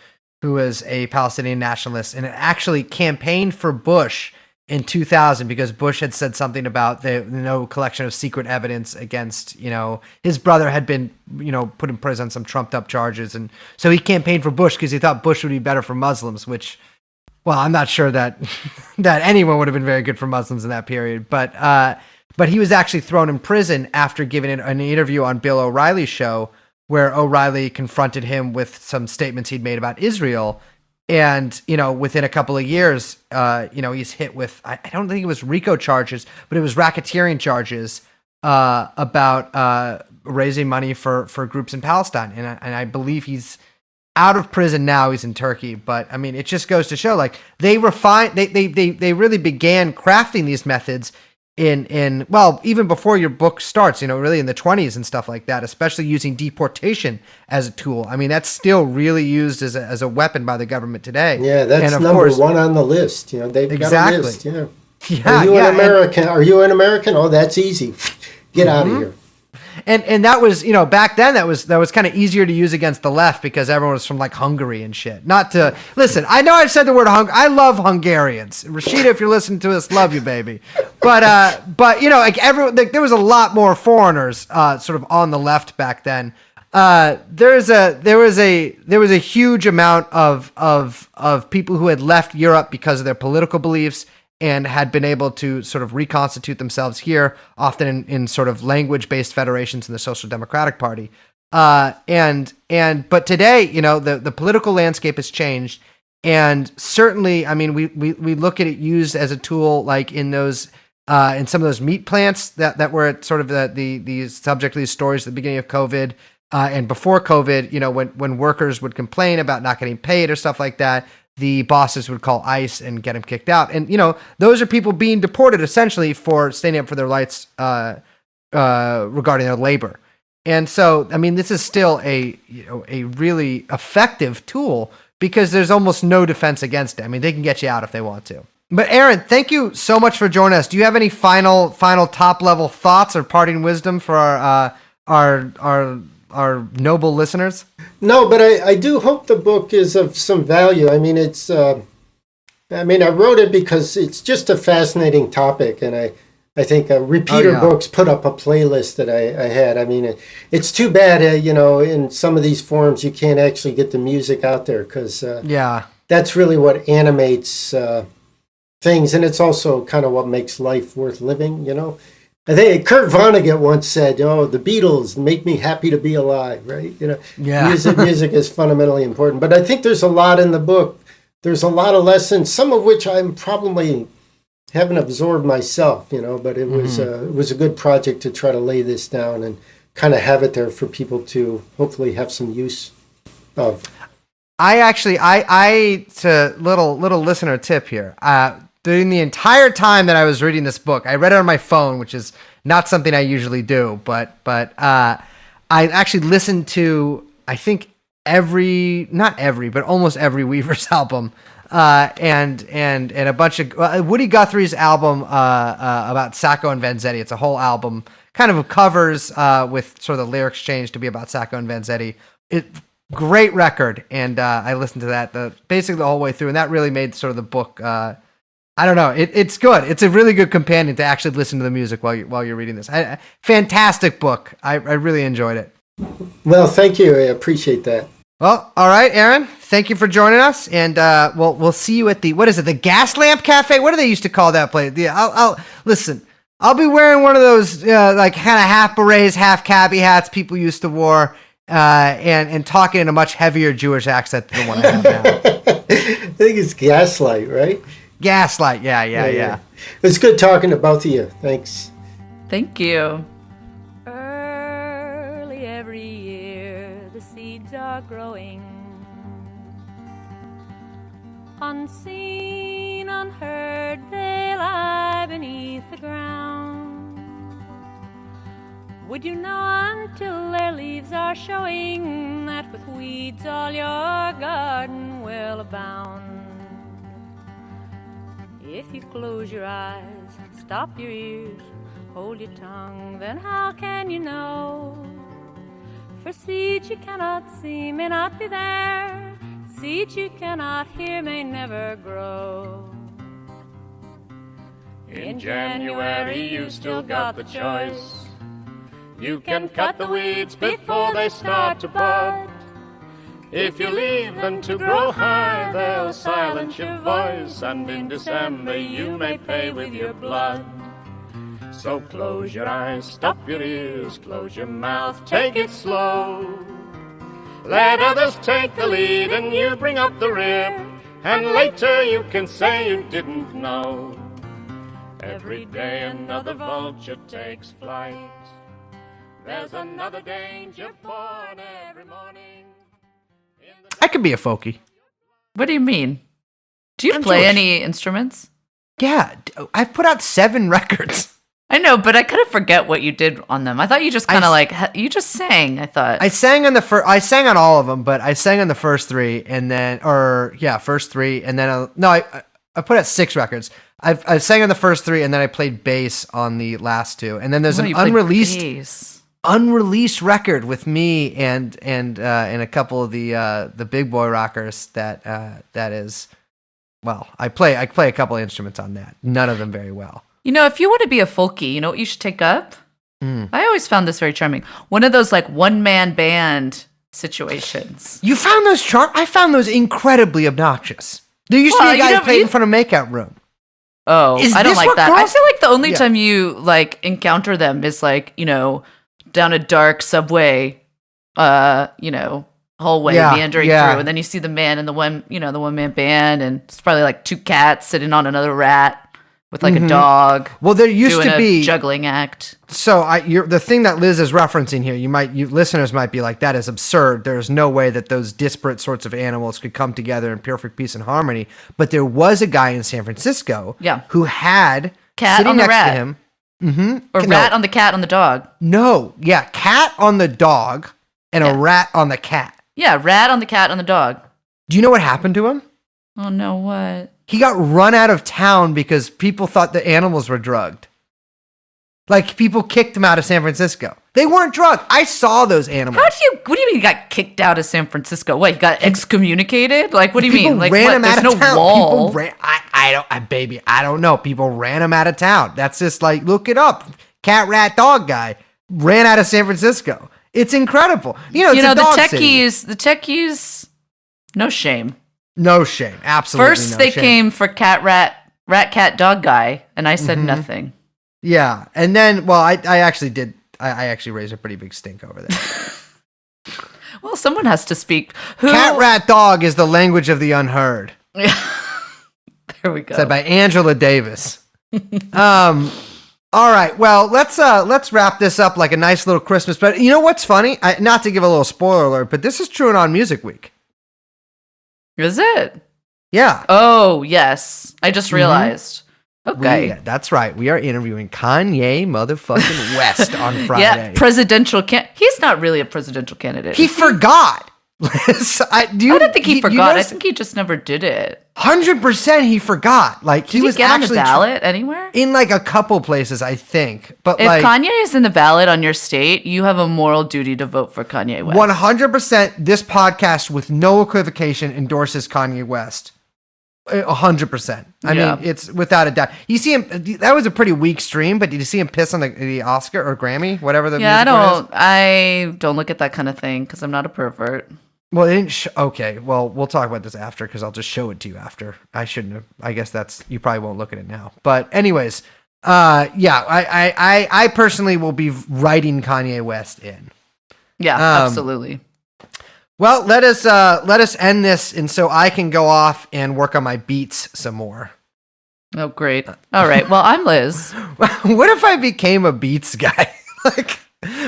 who is a Palestinian nationalist and actually campaigned for Bush in 2000 because Bush had said something about the no collection of secret evidence against, his brother had been, put in prison on some trumped up charges. And so he campaigned for Bush because he thought Bush would be better for Muslims, which, well, I'm not sure that anyone would have been very good for Muslims in that period. But he was actually thrown in prison after giving an interview on Bill O'Reilly's show where O'Reilly confronted him with some statements he'd made about Israel. And, within a couple of years, he's hit with, I don't think it was RICO charges, but it was racketeering charges about raising money for groups in Palestine. And I believe he's out of prison now. He's in Turkey. But, I mean, it just goes to show, like, they really began crafting these methods even before your book starts, really in the 1920s and stuff like that, especially using deportation as a tool. I mean, that's still really used as a weapon by the government today. Yeah, that's and number one on the list. They've got a list. Yeah, Are you an American? Are you an American? Oh, that's easy. Get out of here. And that was, back then that was kind of easier to use against the left because everyone was from like Hungary and shit. Not to listen. I know I've said the word I love Hungarians. Rashida, if you're listening to this, love you, baby. But like everyone, like, there was a lot more foreigners sort of on the left back then. There was a huge amount of people who had left Europe because of their political beliefs and had been able to sort of reconstitute themselves here, often in sort of language-based federations in the Social Democratic Party. But today, the political landscape has changed, and certainly, I mean, we look at it used as a tool, like in those in some of those meat plants that were at sort of the subject of these stories at the beginning of COVID. And before COVID, when workers would complain about not getting paid or stuff like that, the bosses would call ICE and get them kicked out. And, those are people being deported essentially for standing up for their rights regarding their labor. And so, I mean, this is still a really effective tool because there's almost no defense against it. I mean, they can get you out if they want to. But Aaron, thank you so much for joining us. Do you have any final top level thoughts or parting wisdom for our noble listeners? No, but I do hope the book is of some value. I mean, I wrote it because it's just a fascinating topic, and I think Repeater Books put up a playlist that I had. I mean, it's too bad, in some of these forums you can't actually get the music out there because that's really what animates things, and it's also kind of what makes life worth living, I think Kurt Vonnegut once said, the Beatles make me happy to be alive, right? Music is fundamentally important. But I think there's a lot in the book. There's a lot of lessons, some of which I'm probably haven't absorbed myself, but it was a good project to try to lay this down and kind of have it there for people to hopefully have some use of. It's a little listener tip here. During the entire time that I was reading this book, I read it on my phone, which is not something I usually do, but I actually listened to, I think not every, but almost every Weavers album, and a bunch of Woody Guthrie's album about Sacco and Vanzetti. It's a whole album, kind of covers with sort of the lyrics changed to be about Sacco and Vanzetti. Great record, and I listened to that basically the whole way through, and that really made sort of the book. I don't know. It's good. It's a really good companion to actually listen to the music while you're reading this. Fantastic book. I really enjoyed it. Well, thank you. I appreciate that. Well, all right, Aaron. Thank you for joining us, and we'll see you at the Gas Lamp Cafe? What do they used to call that place? Yeah, I'll listen. I'll be wearing one of those like kind of half berets, half cabbie hats people used to wear, and talking in a much heavier Jewish accent than the one I have now. I think it's Gaslight, right? Gaslight, yeah. It's good talking to both of you. Thanks. Thank you. Early every year, the seeds are growing. Unseen, unheard, they lie beneath the ground. Would you know until their leaves are showing that with weeds all your garden will abound? If you close your eyes, stop your ears, hold your tongue, then how can you know? For seeds you cannot see may not be there, seeds you cannot hear may never grow. In January you still got the choice. You can cut the weeds before they start to bud. If you leave them to grow high, they'll silence your voice, and in December you may pay with your blood. So close your eyes, stop your ears, close your mouth, take it slow. Let others take the lead and you bring up the rear, and later you can say you didn't know. Every day another vulture takes flight. There's another danger born every morning. I could be a folkie. What do you mean? Do you play Jewish. any instruments? Yeah, I've put out 7 records. I know, but I kind of forget what you did on them. I thought you just kind of you just sang. I thought I sang on I sang on all of them, but I sang on the first 3, and then first 3, and then I put out 6 records. I sang on the first 3, and then I played bass on the last 2, and then there's an unreleased. unreleased record with me and a couple of the big boy rockers that is, well, I play a couple of instruments on that. None of them very well. If you want to be a folkie, you know what you should take up? I always found this very charming. One of those like one-man band situations. You found those I found those incredibly obnoxious. There used to be a guy who played in front of Makeout Room. Oh, I don't like that. I feel like the only Yeah. time you like encounter them is like, down a dark subway, hallway meandering through, and then you see the man and the one-man band, and it's probably like two cats sitting on another rat with like a dog. Well, there used doing to be a juggling act. So the thing that Liz is referencing here, you listeners might be like, that is absurd. There's no way that those disparate sorts of animals could come together in perfect peace and harmony. But there was a guy in San Francisco who had cat sitting on the next rat. to him. Mm-hmm. Or rat on the cat on the dog. No, yeah, cat on the dog and a rat on the cat. Yeah, rat on the cat on the dog. Do you know what happened to him? Oh no, what? He got run out of town because people thought the animals were drugged. Like, people kicked him out of San Francisco. They weren't drugged. I saw those animals. What do you mean you got kicked out of San Francisco? What, you got excommunicated? Like, what do you People mean? Like, ran him there's out no of town. wall. People ran, I don't know. People ran him out of town. That's just like, look it up. Cat, rat, dog guy ran out of San Francisco. It's incredible. It's a dog city. The techies, no shame. No shame. Absolutely First, no they shame. came for cat, cat, dog guy, and I said nothing. Yeah. And then, well, I actually did. I actually raised a pretty big stink over there. Well, someone has to speak. Cat, rat, dog is the language of the unheard. There we go. Said by Angela Davis. All right. Well, let's wrap this up like a nice little Christmas. But you know what's funny? Not to give a little spoiler alert, but this is TrueAnon Music Week. Is it? Yeah. Oh, yes. I just realized. Okay. That's right. We are interviewing Kanye motherfucking West on Friday. Yeah, presidential he's not really a presidential candidate. He forgot. I don't think he forgot. I think he just never did it. 100% he forgot. Like, he was get actually on the ballot anywhere? in like a couple places, I think. But If like Kanye is in the ballot on your state, you have a moral duty to vote for Kanye West. 100%, this podcast with no equivocation endorses Kanye West. 100%. I mean, it's without a doubt. You see him. That was a pretty weak stream, but did you see him piss on the Oscar or Grammy, whatever the music award is? I don't look at that kind of thing because I'm not a pervert. Well, it didn't. Okay. Well, we'll talk about this after because I'll just show it to you after. I shouldn't have. I guess you probably won't look at it now. But anyways, I personally will be writing Kanye West in. Yeah, absolutely. Well, let us end this, and so I can go off and work on my beats some more. Oh, great. All right. Well, I'm Liz. What if I became a beats guy? Like,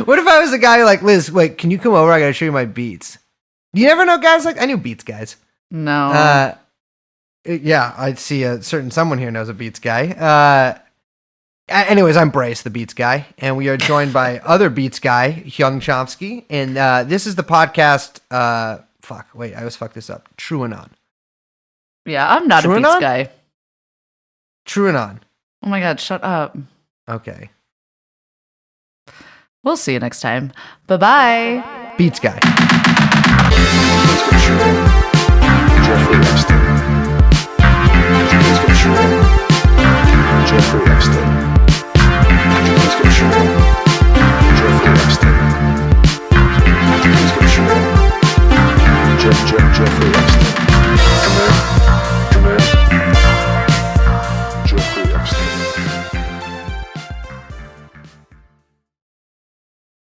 what if I was a guy like, Liz, wait, can you come over? I gotta show you my beats. You never know guys like, I knew beats guys. No. Yeah, I'd see someone here knows a beats guy. Anyways, I'm Brace, the beats guy, and we are joined by other beats guy, Hyung Chomsky, and this is the podcast, I always fuck this up, TrueAnon. Yeah, I'm not a beats guy. TrueAnon. Oh my God, shut up. Okay. We'll see you next time. Bye-bye. Beats guy. That's for sure.